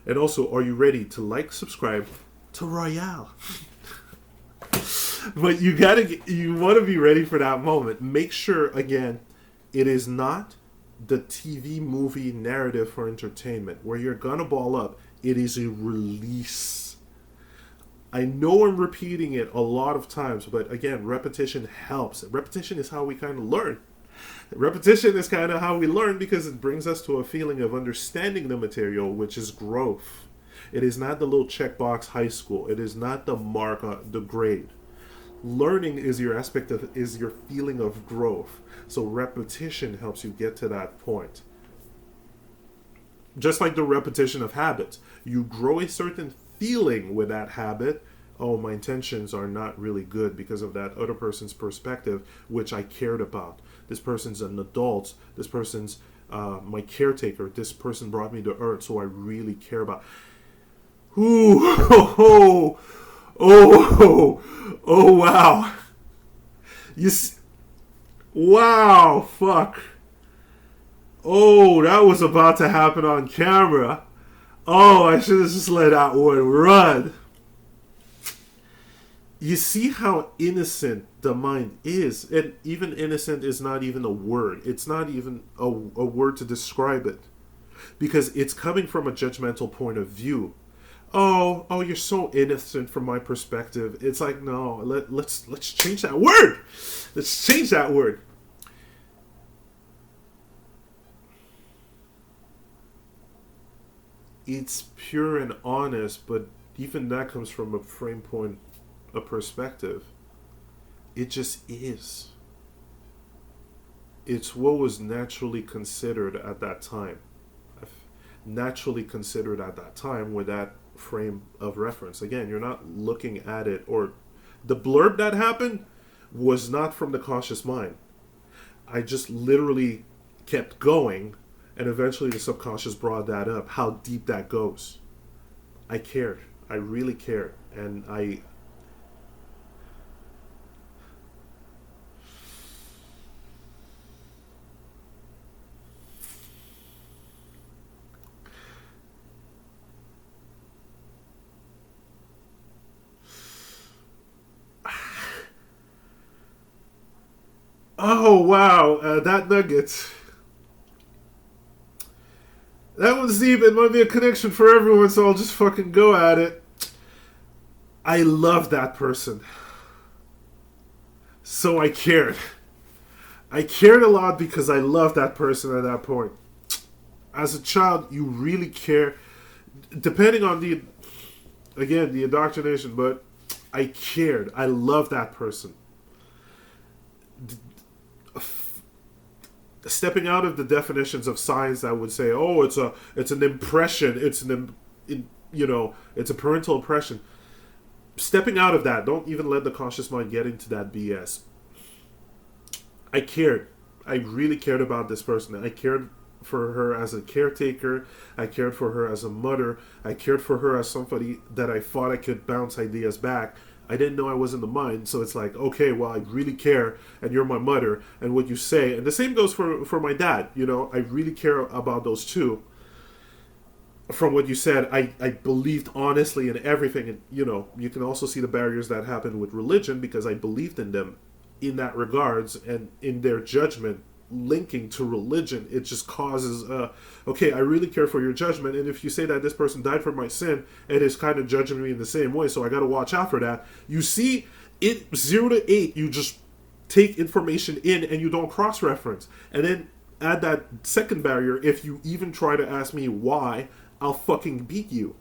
A: And also, are you ready to subscribe to Royale? But you want to be ready for that moment. Make sure, again, it is not the TV movie narrative for entertainment where you're gonna ball up. It is a release. I know I'm repeating it a lot of times, but again, repetition helps. Repetition is how we kind of learn. Repetition is kind of how we learn, because it brings us to a feeling of understanding the material, which is growth. It is not the little checkbox high school. It is not the mark on the grade. Learning is your feeling of growth. So repetition helps you get to that point. Just like the repetition of habits. You grow a certain feeling with that habit. Oh, my intentions are not really good because of that other person's perspective, which I cared about. This person's an adult. This person's my caretaker. This person brought me to earth, so I really care about. Ooh, oh, wow. Wow, fuck. Oh, that was about to happen on camera. Oh, I should have just let that one run. You see how innocent the mind is. And even innocent is not even a word. It's not even a word to describe it. Because it's coming from a judgmental point of view. Oh, you're so innocent from my perspective. It's like, no, let's change that word. Let's change that word. It's pure and honest, but even that comes from a frame point, a perspective. It just is. It's what was naturally considered at that time. Naturally considered at that time with that frame of reference. Again, you're not looking at it, or the blurb that happened was not from the cautious mind. I just literally kept going, and eventually the subconscious brought that up, how deep that goes. I cared. I really cared. And oh, wow, that nugget. That one's deep. It might be a connection for everyone, so I'll just fucking go at it. I love that person. So I cared. I cared a lot because I loved that person at that point. As a child, you really care, depending on the indoctrination, but I cared. I loved that person. Stepping out of the definitions of science that would say, "Oh, it's an impression, it's a parental impression." Stepping out of that, don't even let the conscious mind get into that BS. I cared. I really cared about this person. I cared for her as a caretaker. I cared for her as a mother. I cared for her as somebody that I thought I could bounce ideas back. I didn't know I was in the mind, so it's like, okay, well, I really care, and you're my mother, and what you say, and the same goes for my dad. I really care about those two. From what you said, I believed honestly in everything, and you can also see the barriers that happen with religion because I believed in them in that regards, and in their judgment linking to religion, it just causes okay, I really care for your judgment, and if you say that this person died for my sin, it is kind of judging me in the same way, so I got to watch out for that. You see, it 0 to 8, you just take information in and you don't cross-reference, and then add that second barrier. If you even try to ask me why, I'll fucking beat you.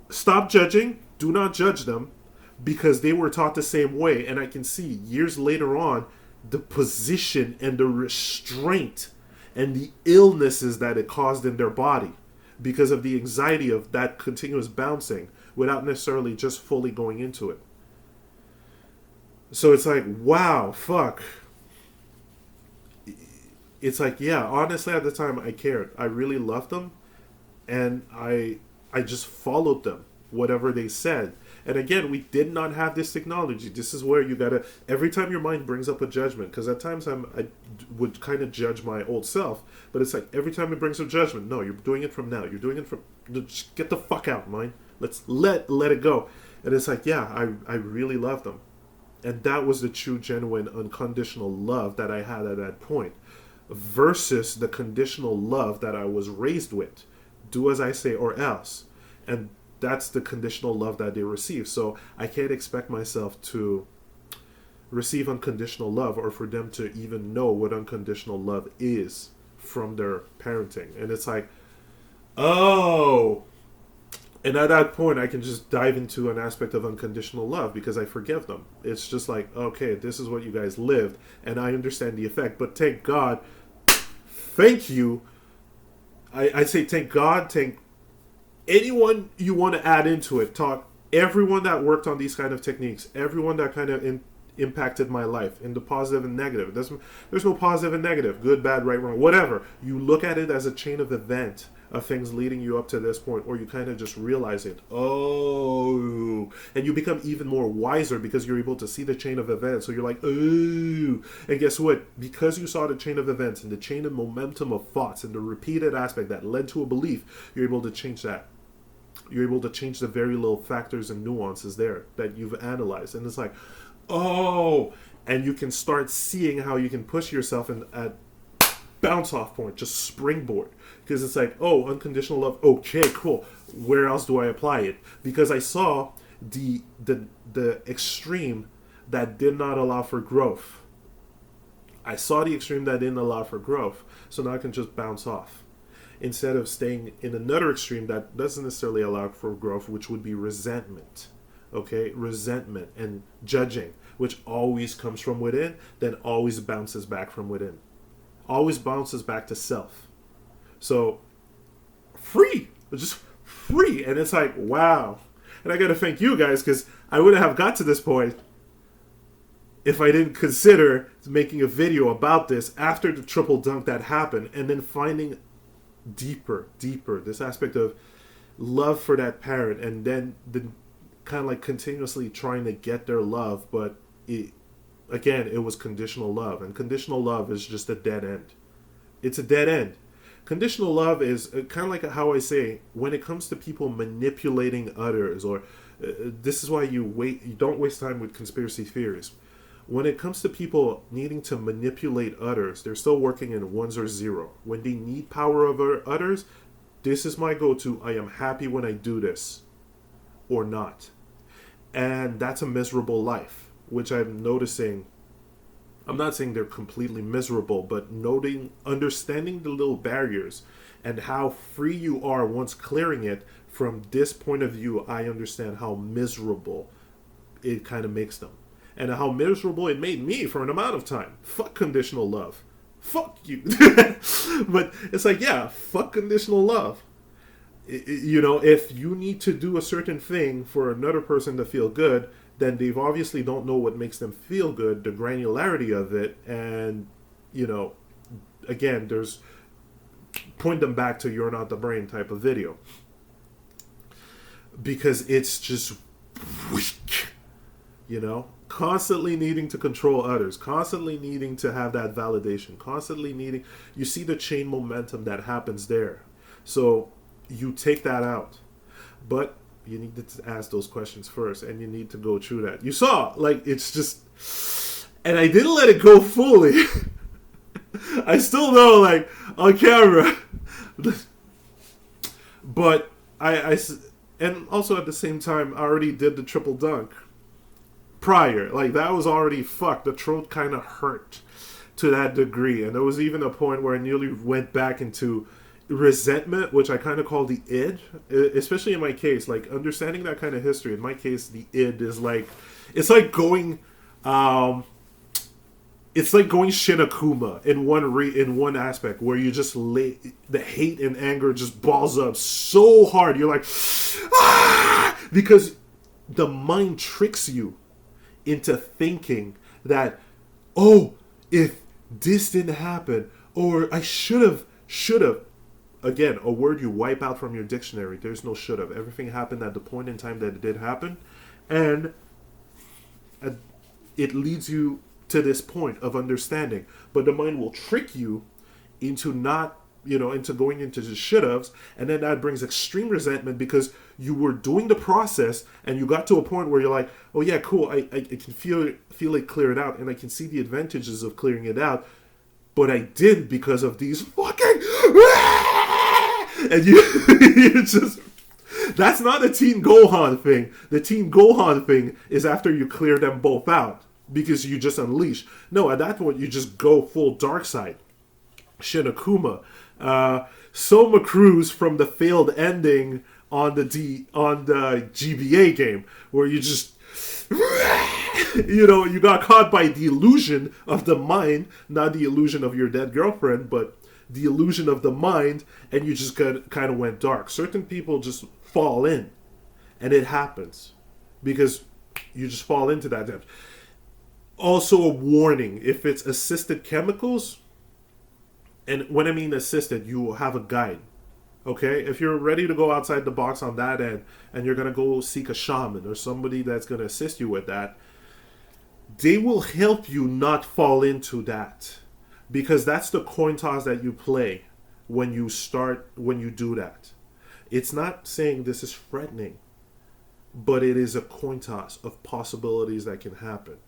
A: Stop judging. Do not judge them, because they were taught the same way, and I can see years later on the position and the restraint and the illnesses that it caused in their body because of the anxiety of that continuous bouncing without necessarily just fully going into it. So it's like, wow, fuck. It's like, yeah, honestly at the time I cared. I really loved them, and I just followed them, whatever they said. And again, we did not have this technology. This is where you gotta, every time your mind brings up a judgment, because at times I would kind of judge my old self, but it's like every time it brings up judgment, no, you're doing it from now. You're doing it from, just get the fuck out, mind. Let's let it go. And it's like, yeah, I really love them. And that was the true, genuine, unconditional love that I had at that point, versus the conditional love that I was raised with. Do as I say or else. And that's the conditional love that they receive. So I can't expect myself to receive unconditional love, or for them to even know what unconditional love is from their parenting. And it's like, oh. And at that point, I can just dive into an aspect of unconditional love because I forgive them. It's just like, okay, this is what you guys lived, and I understand the effect. But thank God, thank you. I say thank God, thank anyone you want to add into it. Talk everyone that worked on these kind of techniques, everyone that kind of impacted my life in the positive and negative. There's no positive and negative, good, bad, right, wrong, whatever. You look at it as a chain of event of things leading you up to this point, or you kind of just realize it. Oh, and you become even more wiser because you're able to see the chain of events. So you're like, oh, and guess what? Because you saw the chain of events and the chain of momentum of thoughts and the repeated aspect that led to a belief, you're able to change that. You're able to change the very little factors and nuances there that you've analyzed. And it's like, oh, and you can start seeing how you can push yourself in at bounce off point, just springboard. Because it's like, oh, unconditional love. Okay, cool. Where else do I apply it? Because I saw the extreme that did not allow for growth. I saw the extreme that didn't allow for growth. So now I can just bounce off, instead of staying in another extreme that doesn't necessarily allow for growth, which would be resentment. Okay? Resentment and judging, which always comes from within, then always bounces back from within. Always bounces back to self. So, free. Just free. And it's like, wow. And I gotta thank you guys, because I wouldn't have got to this point if I didn't consider making a video about this after the triple dunk that happened, and then finding deeper this aspect of love for that parent, and then kind of like continuously trying to get their love, but it was conditional love, and conditional love is just a dead end. It's a dead end. Conditional love is kind of like how I say, when it comes to people manipulating others, or this is why you don't waste time with conspiracy theories. When it comes to people needing to manipulate others, they're still working in ones or zero. When they need power over others, this is my go-to. I am happy when I do this. or not. And that's a miserable life, which I'm noticing. I'm not saying they're completely miserable, but understanding the little barriers and how free you are once clearing it. From this point of view, I understand how miserable it kind of makes them, and how miserable it made me for an amount of time. Fuck conditional love. Fuck you. But it's like, yeah, fuck conditional love. If you need to do a certain thing for another person to feel good, then they obviously don't know what makes them feel good, the granularity of it, and again, there's point them back to "you're not the brain" type of video, because it's just weak, constantly needing to control others, constantly needing to have that validation, constantly needing. You see the chain momentum that happens there, so you take that out, but you need to ask those questions first, and you need to go through that. You saw, like, it's just, and I didn't let it go fully. I still know, like, on camera, but and also at the same time, I already did the triple dunk prior. Like, that was already fucked. The throat kind of hurt to that degree, and there was even a point where I nearly went back into resentment, which I kind of call the id, especially in my case. Like, understanding that kind of history, in my case, the id is like, it's like going Shinakuma in one aspect, where you just lay the hate and anger just balls up so hard, you're like, ah! Because the mind tricks you into thinking that, oh, if this didn't happen, or I should have. Again, a word you wipe out from your dictionary. There's no should have. Everything happened at the point in time that it did happen. And it leads you to this point of understanding. But the mind will trick you into into going into the should haves. And then that brings extreme resentment, because you were doing the process and you got to a point where you're like, oh yeah, cool. I can feel it clear it out. And I can see the advantages of clearing it out. But I did because of these fucking... And you just... That's not the Teen Gohan thing. The Teen Gohan thing is after you clear them both out, because you just unleash. No, at that point, you just go full dark side. Shinakuma. Soma Cruz from the failed ending on the GBA game, where you just... you got caught by the illusion of the mind, not the illusion of your dead girlfriend, but the illusion of the mind, and you just kind of went dark. Certain people just fall in, and it happens because you just fall into that depth. Also, a warning: if it's assisted chemicals, and when I mean assisted, you will have a guide. Okay, if you're ready to go outside the box on that end, and you're gonna go seek a shaman or somebody that's gonna assist you with that, they will help you not fall into that, because that's the coin toss that you play when you do that. It's not saying this is threatening, but it is a coin toss of possibilities that can happen.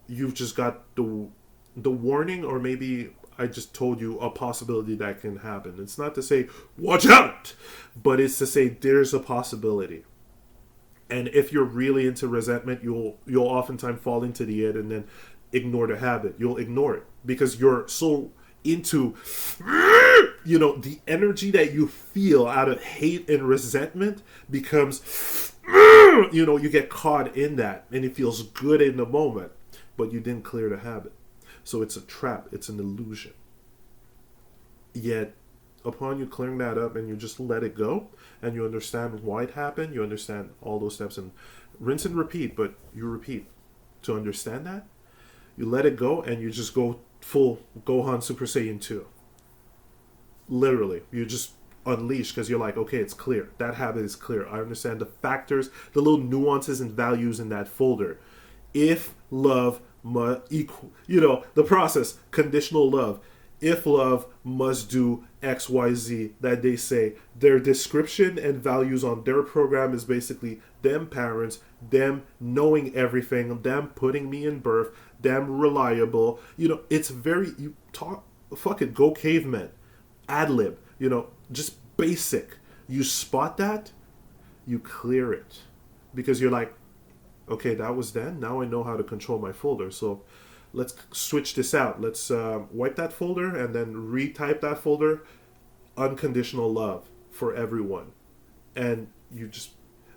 A: You've just got the warning, or maybe I just told you a possibility that can happen. It's not to say, watch out, but it's to say there's a possibility. And if you're really into resentment, you'll oftentimes fall into the it and then ignore the habit. You'll ignore it because you're so into, the energy that you feel out of hate and resentment becomes, you get caught in that, and it feels good in the moment, but you didn't clear the habit. So it's a trap. It's an illusion. Yet, upon you clearing that up and you just let it go, and you understand why it happened, you understand all those steps, and rinse and repeat, but you repeat to understand that. You let it go, and you just go full Gohan Super Saiyan 2. Literally. You just unleash, because you're like, okay, it's clear. That habit is clear. I understand the factors, the little nuances and values in that folder. If love equal, the process, conditional love. If love must do X, Y, Z, that they say, their description and values on their program is basically them parents, them knowing everything, them putting me in birth, them reliable. It's very, you talk, fuck it, go caveman, ad lib, just basic. You spot that, you clear it. because you're like, okay, that was then. Now I know how to control my folder. So let's switch this out. Let's wipe that folder and then retype that folder. Unconditional love for everyone. And you just,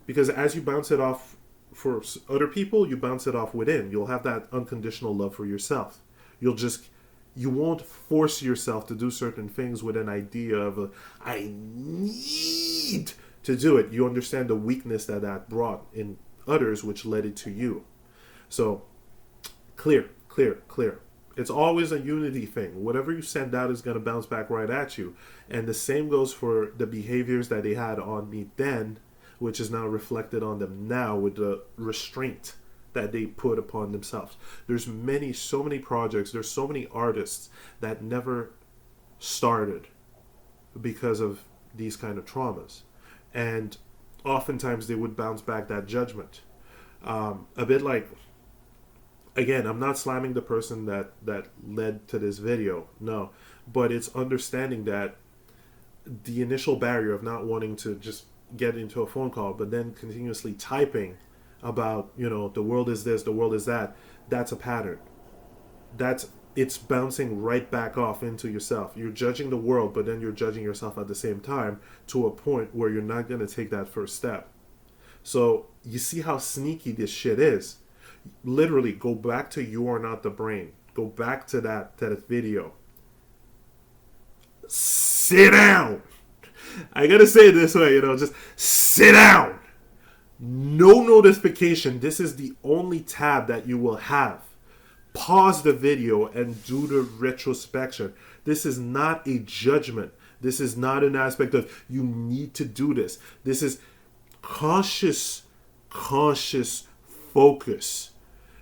A: because as you bounce it off for other people, you bounce it off within. You'll have that unconditional love for yourself. You won't force yourself to do certain things with an idea of, I need to do it. You understand the weakness that brought in others, which led it to you. So, clear. It's always a unity thing. Whatever you send out is going to bounce back right at you. And the same goes for the behaviors that they had on me then, which is now reflected on them now with the restraint that they put upon themselves. There's so many projects, there's so many artists that never started because of these kind of traumas. And oftentimes they would bounce back that judgment. A bit like, again, I'm not slamming the person that led to this video, no, but it's understanding that the initial barrier of not wanting to just get into a phone call, but then continuously typing about, the world is this, the world is that, that's a pattern. It's bouncing right back off into yourself. You're judging the world, but then you're judging yourself at the same time, to a point where you're not going to take that first step. So you see how sneaky this shit is. Literally, go back to You Are Not the Brain. Go back to that video. Sit down. I gotta say it this way, just sit down. No notification. This is the only tab that you will have. Pause the video and do the retrospection. This is not a judgment. This is not an aspect of you need to do this. This is conscious focus.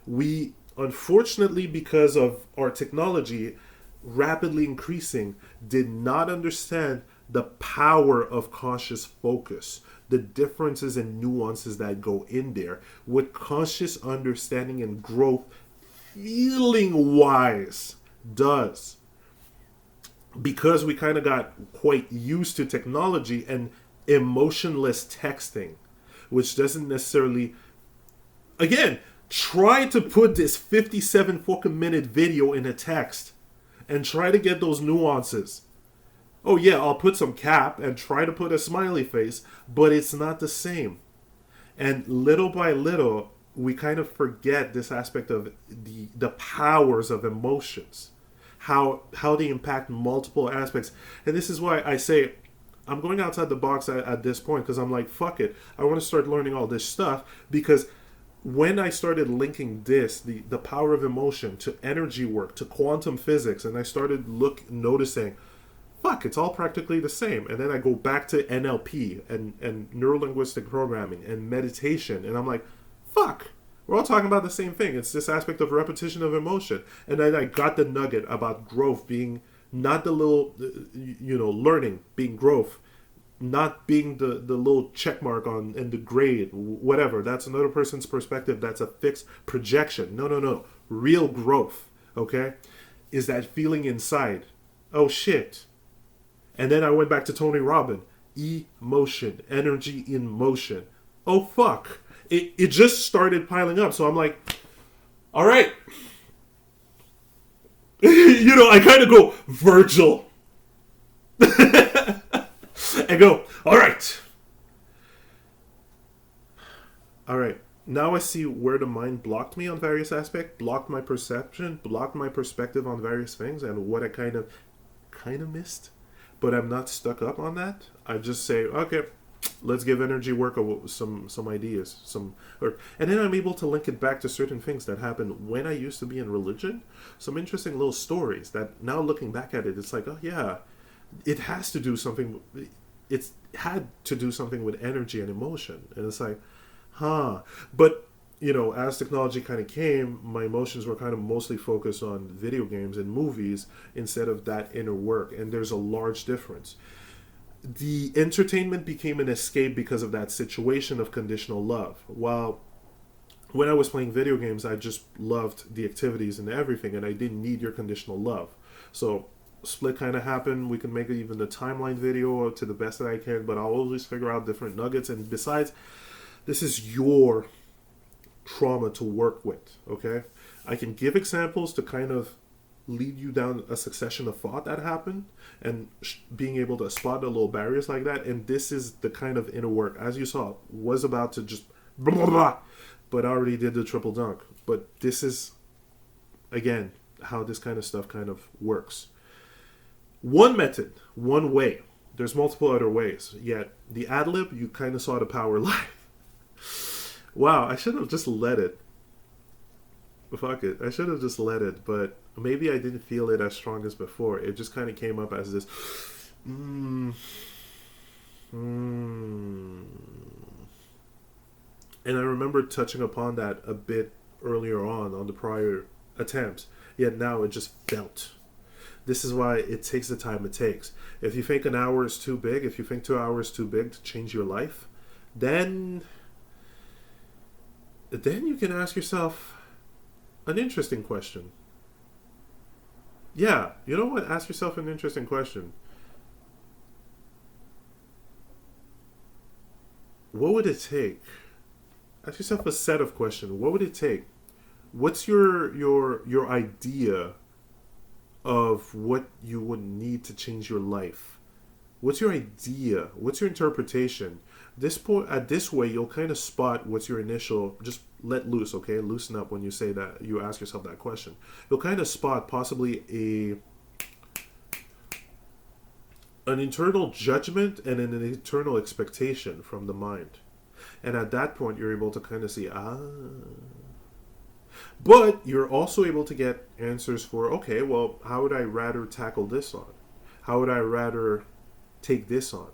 A: We, unfortunately, because of our technology rapidly increasing, did not understand the power of conscious focus, the differences and nuances that go in there, with conscious understanding and growth, feeling wise, does. Because we kind of got quite used to technology and emotionless texting, which doesn't necessarily, again, try to put this 57 fucking minute video in a text and try to get those nuances. Oh yeah, I'll put some cap and try to put a smiley face, but it's not the same. And little by little, we kind of forget this aspect of the powers of emotions, how they impact multiple aspects. And this is why I say I'm going outside the box at this point, because I'm like, fuck it, I want to start learning all this stuff. Because when I started linking the power of emotion, to energy work, to quantum physics, and I started noticing, fuck, it's all practically the same. And then I go back to NLP and neuro-linguistic programming and meditation, and I'm like, fuck, we're all talking about the same thing. It's this aspect of repetition of emotion. And then I got the nugget about growth being not the little, learning being growth, not being the little check mark on and the grade, whatever. That's another person's perspective. That's a fixed projection. No. Real growth, okay, is that feeling inside. Oh, shit. And then I went back to Tony Robbins. Emotion, energy in motion. Oh, fuck. It just started piling up. So I'm like, all right. I kind of go Virgil. And go, all right. Now I see where the mind blocked me on various aspects, blocked my perception, blocked my perspective on various things, and what I kind of missed. But I'm not stuck up on that. I just say, okay, let's give energy work some ideas, and then I'm able to link it back to certain things that happened when I used to be in religion. Some interesting little stories that now looking back at it, it's like, oh yeah, it has to do something. It's had to do something with energy and emotion, and it's like, huh. But as technology kind of came, my emotions were kind of mostly focused on video games and movies instead of that inner work, and there's a large difference. The entertainment became an escape because of that situation of conditional love. While when I was playing video games, I just loved the activities and everything, and I didn't need your conditional love. So split kind of happened. We can make even the timeline video to the best that I can, but I'll always figure out different nuggets. And besides, This is your trauma to work with, okay? I can give examples to kind of lead you down a succession of thought that happened and being able to spot the little barriers like that. And this is the kind of inner work, as you saw, was about to just blah, blah, blah, but I already did the triple dunk. But this is, again, how this kind of stuff kind of works. One method, one way. There's multiple other ways. Yet the ad lib, you kind of saw the power live. Wow, I should have just let it. Fuck it. I should have just let it, but maybe I didn't feel it as strong as before. It just kind of came up as this. And I remember touching upon that a bit earlier on the prior attempts. Yet now it just felt. This is why it takes the time it takes. If you think an hour is too big, if you think 2 hours is too big to change your life, then you can ask yourself an interesting question. Yeah, you know what? Ask yourself an interesting question. What would it take? Ask yourself a set of questions. What would it take? What's your idea of what you would need to change your life? What's your idea? What's your interpretation? This point, at this way, you'll kind of spot what's your initial. Just let loose, okay? Loosen up when you say that. You ask yourself that question. You'll kind of spot possibly an internal judgment and an internal expectation from the mind, and at that point, you're able to kind of see But you're also able to get answers for, okay, well, how would I rather tackle this on? How would I rather take this on?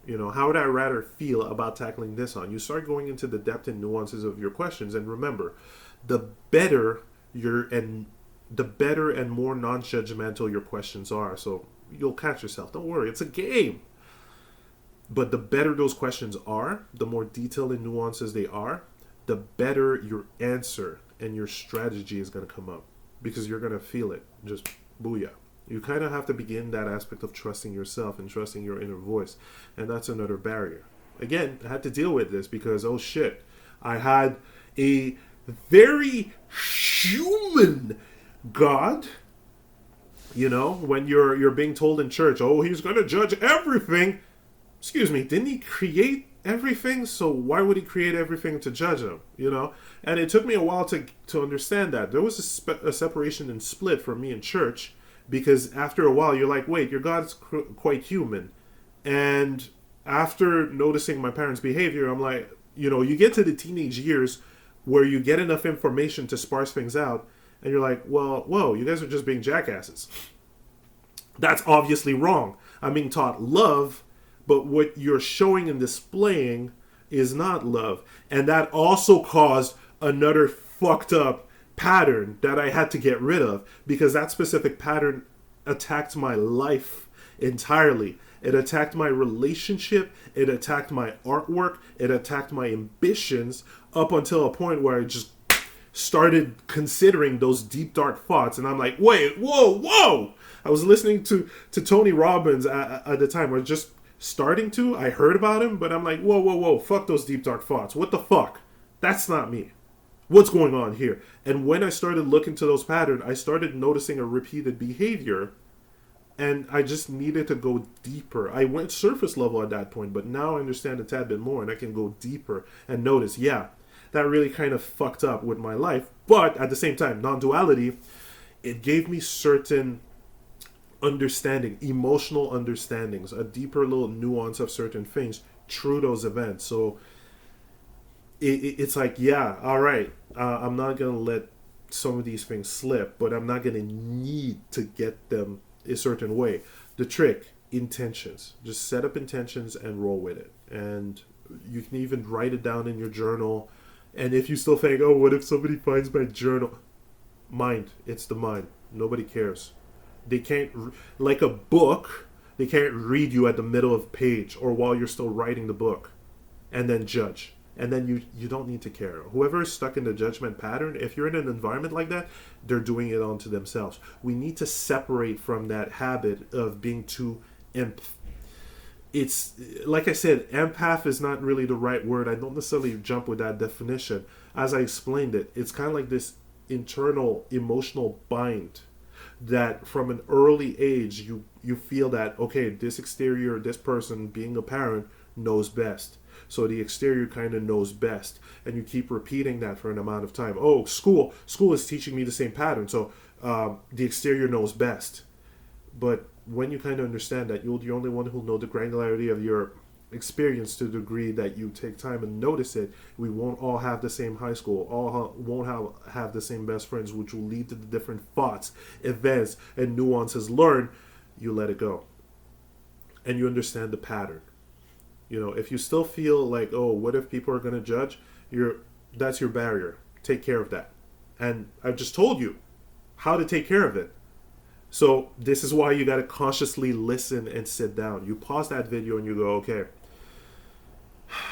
A: You know, how would I rather feel about tackling this on? You start going into the depth and nuances of your questions, and remember, the better and more non-judgmental your questions are. So you'll catch yourself. Don't worry, it's a game. But the better those questions are, the more detailed and nuances they are, the better your answer and your strategy is going to come up, because you're going to feel it. Just booyah. You kind of have to begin that aspect of trusting yourself and trusting your inner voice. And that's another barrier. Again, I had to deal with this because, oh shit, I had a very human God. You know, when you're being told in church, oh, he's going to judge everything. Excuse me, didn't he create everything? So why would he create everything to judge them? You know? And it took me a while to understand that. There was a separation and split from me in church, because after a while you're like, wait, your God's quite human. And after noticing my parents' behavior, I'm like, you know, you get to the teenage years where you get enough information to sparse things out, and you're like, well, whoa, you guys are just being jackasses. That's obviously wrong. I'm being taught love, but what you're showing and displaying is not love. And that also caused another fucked up pattern that I had to get rid of, because that specific pattern attacked my life entirely. It attacked my relationship, it attacked my artwork, it attacked my ambitions, up until a point where I just started considering those deep dark thoughts, and I'm like, wait, whoa. I was listening to Tony Robbins at the time, or just starting to. I heard about him, but I'm like, whoa, fuck those deep dark thoughts. What the fuck? That's not me. What's going on here? And when I started looking to those patterns, I started noticing a repeated behavior, and I just needed to go deeper. I went surface level at that point, but now I understand a tad bit more, and I can go deeper and notice, yeah, that really kind of fucked up with my life. But at the same time, non-duality, it gave me certain understanding, emotional understandings, a deeper little nuance of certain things through those events. So it's like, yeah, all right, I'm not going to let some of these things slip, but I'm not going to need to get them a certain way. The trick, intentions. Just set up intentions and roll with it. And you can even write it down in your journal. And if you still think, oh, what if somebody finds my journal? Mind. It's the mind. Nobody cares. They can't, like a book, they can't read you at the middle of the page or while you're still writing the book and then judge. And then you don't need to care. Whoever is stuck in the judgment pattern, if you're in an environment like that, they're doing it onto themselves. We need to separate from that habit of being too it's like I said, empath is not really the right word. I don't necessarily jump with that definition. As I explained it, it's kind of like this internal emotional bind that from an early age you feel that, okay, this exterior, this person being a parent knows best. So the exterior kind of knows best, and you keep repeating that for an amount of time. Oh, school is teaching me the same pattern, so the exterior knows best. But when you kind of understand that you're the only one who'll know the granularity of your experience to the degree that you take time and notice it, we won't all have the same high school, won't have the same best friends, which will lead to the different thoughts, events, and nuances learned. You let it go. And you understand the pattern. If you still feel like, oh, what if people are going to judge? That's your barrier. Take care of that. And I've just told you how to take care of it. So this is why you got to consciously listen and sit down. You pause that video and you go, okay,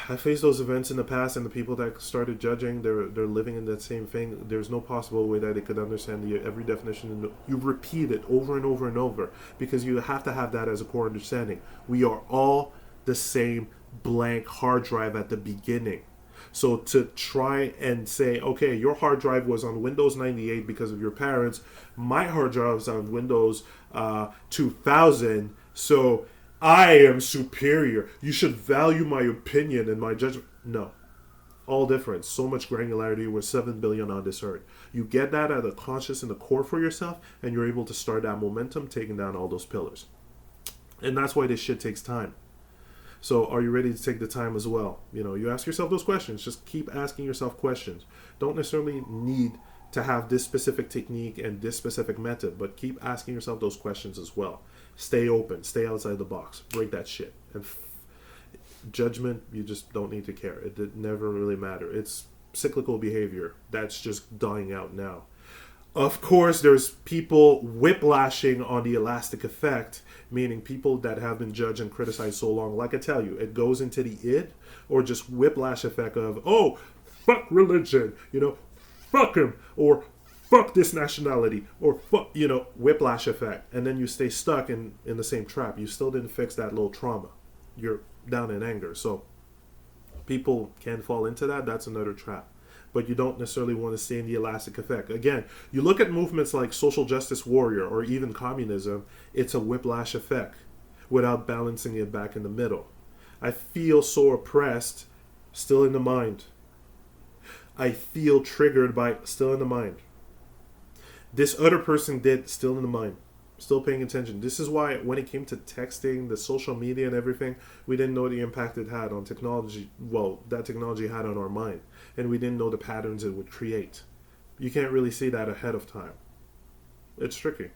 A: I faced those events in the past, and the people that started judging, they're living in that same thing. There's no possible way that they could understand every definition. You repeat it over and over and over because you have to have that as a core understanding. We are all the same blank hard drive at the beginning. So to try and say, okay, your hard drive was on Windows 98 because of your parents. My hard drive was on Windows 2000. So I am superior. You should value my opinion and my judgment. No. All different. So much granularity. We're 7 billion on this earth. You get that at the conscious and the core for yourself, and you're able to start that momentum, taking down all those pillars. And that's why this shit takes time. So are you ready to take the time as well? You ask yourself those questions. Just keep asking yourself questions. Don't necessarily need to have this specific technique and this specific method, but keep asking yourself those questions as well. Stay open. Stay outside the box. Break that shit. And judgment, you just don't need to care. It never really matter. It's cyclical behavior. That's just dying out now. Of course, there's people whiplashing on the elastic effect, meaning people that have been judged and criticized so long. Like I tell you, it goes into the id, or just whiplash effect of, oh, fuck religion, fuck him, or fuck this nationality, or fuck, whiplash effect. And then you stay stuck in the same trap. You still didn't fix that little trauma. You're down in anger. So people can fall into that. That's another trap. But you don't necessarily want to stay in the elastic effect. Again, you look at movements like social justice warrior or even communism, it's a whiplash effect without balancing it back in the middle. I feel so oppressed, still in the mind. I feel triggered by, still in the mind. This other person did, still in the mind. Still paying attention. This is why when it came to texting, the social media and everything, we didn't know the impact it had on technology. Well, that technology had on our mind. And we didn't know the patterns it would create. You can't really see that ahead of time. It's tricky.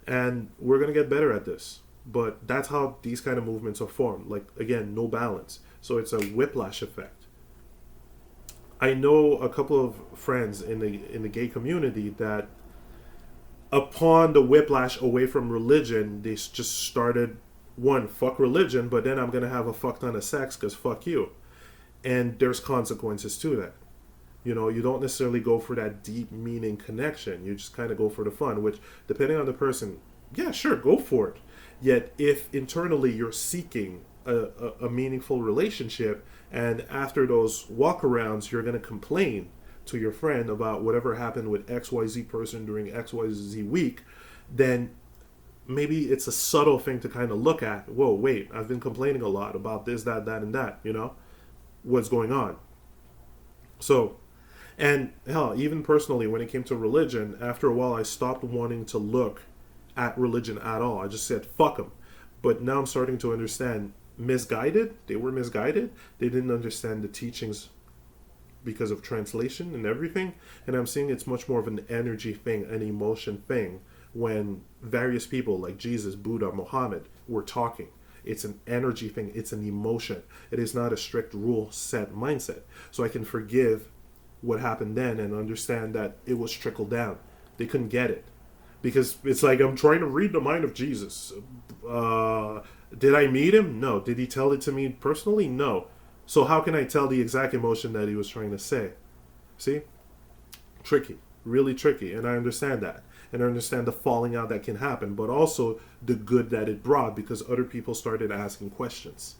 A: And we're going to get better at this. But that's how these kind of movements are formed. Like, again, no balance. So it's a whiplash effect. I know a couple of friends in the gay community that upon the whiplash away from religion, they just started, one, fuck religion, but then I'm going to have a fuck ton of sex because fuck you. And there's consequences to that. You don't necessarily go for that deep meaning connection. You just kind of go for the fun, which, depending on the person, yeah, sure, go for it. Yet, if internally you're seeking a meaningful relationship, and after those walkarounds, you're going to complain to your friend about whatever happened with XYZ person during XYZ week, then maybe it's a subtle thing to kind of look at. Whoa, wait, I've been complaining a lot about this, that, and that, what's going on. So, and hell, even personally, when it came to religion, after a while, I stopped wanting to look at religion at all. I just said, fuck them. But now I'm starting to understand, misguided. They were misguided. They didn't understand the teachings because of translation and everything. And I'm seeing it's much more of an energy thing, an emotion thing, when various people like Jesus, Buddha, Muhammad were talking. It's an energy thing. It's an emotion. It is not a strict rule set mindset. So I can forgive what happened then and understand that it was trickled down. They couldn't get it. Because it's like, I'm trying to read the mind of Jesus. Did I meet him? No. Did he tell it to me personally? No. So how can I tell the exact emotion that he was trying to say? See? Tricky. Really tricky. And I understand that. and understand the falling out that can happen, but also the good that it brought because other people started asking questions.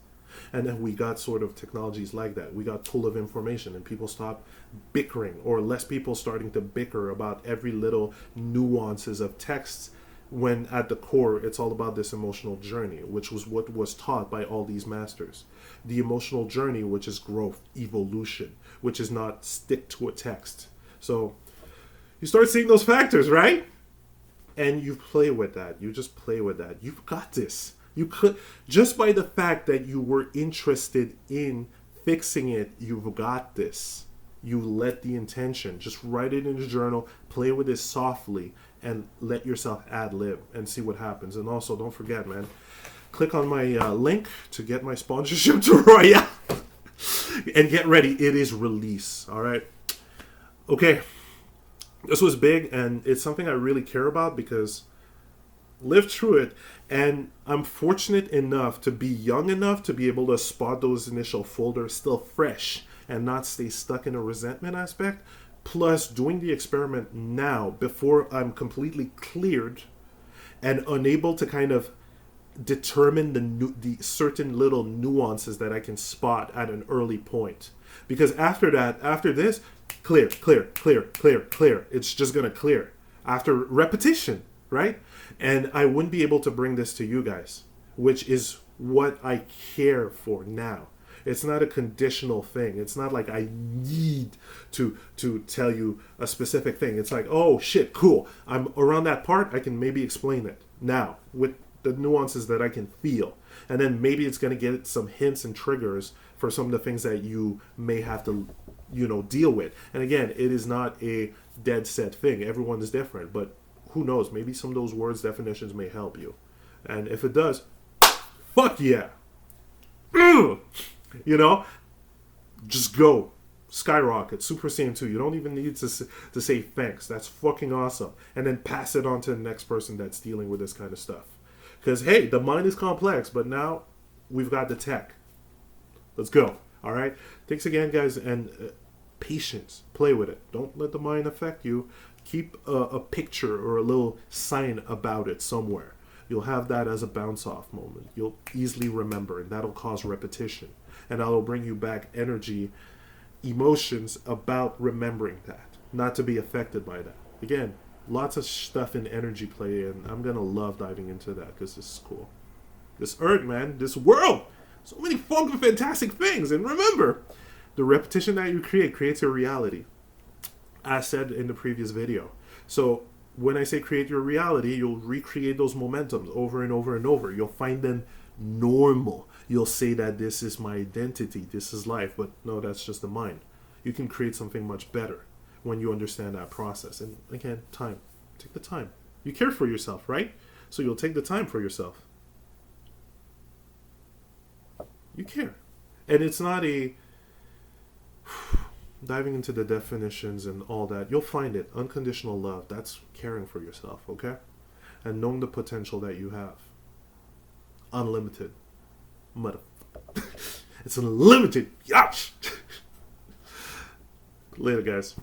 A: And then we got sort of technologies like that. We got full of information and people stopped bickering, or less people starting to bicker about every little nuances of texts, when at the core it's all about this emotional journey, which was what was taught by all these masters. The emotional journey, which is growth, evolution, which is not stick to a text. So you start seeing those factors, right? And you play with that. You just play with that. You've got this. You could, just by the fact that you were interested in fixing it, you've got this. You let the intention, just write it in the journal, play with it softly, and let yourself ad lib and see what happens. And also, don't forget, man, click on my link to get my sponsorship to Royale. And get ready. It is release. All right. Okay. This was big, and it's something I really care about because lived through it, and I'm fortunate enough to be young enough to be able to spot those initial folders still fresh and not stay stuck in a resentment aspect. Plus, doing the experiment now before I'm completely cleared and unable to kind of determine the certain little nuances that I can spot at an early point. Because after this, clear. It's just gonna clear after repetition, right? And I wouldn't be able to bring this to you guys, which is what I care for now. It's not a conditional thing. It's not like I need to tell you a specific thing. It's like, oh shit, cool. I'm around that part. I can maybe explain it now with the nuances that I can feel. And then maybe it's going to get some hints and triggers for some of the things that you may have to, deal with. And again, it is not a dead set thing. Everyone is different, but who knows? Maybe some of those words definitions may help you. And if it does, fuck yeah. Just go. Skyrocket. Super Saiyan 2. You don't even need to say thanks. That's fucking awesome. And then pass it on to the next person that's dealing with this kind of stuff. Because, hey, the mind is complex, but now we've got the tech. Let's go. All right? Thanks again, guys. And patience. Play with it. Don't let the mind affect you. Keep a picture or a little sign about it somewhere. You'll have that as a bounce-off moment. You'll easily remember, and that'll cause repetition. And that'll bring you back energy, emotions about remembering that. Not to be affected by that. Again, lots of stuff in energy play, and I'm going to love diving into that because this is cool. This earth, man, this world, so many fucking fantastic things. And remember, the repetition that you create creates your reality, as said in the previous video. So when I say create your reality, you'll recreate those momentums over and over and over. You'll find them normal. You'll say that this is my identity, this is life, but no, that's just the mind. You can create something much better when you understand that process. And again, time. Take the time. You care for yourself, right? So you'll take the time for yourself. You care. And it's not a diving into the definitions and all that. You'll find it. Unconditional love. That's caring for yourself, okay? And knowing the potential that you have. Unlimited. It's unlimited. Yash! Later, guys.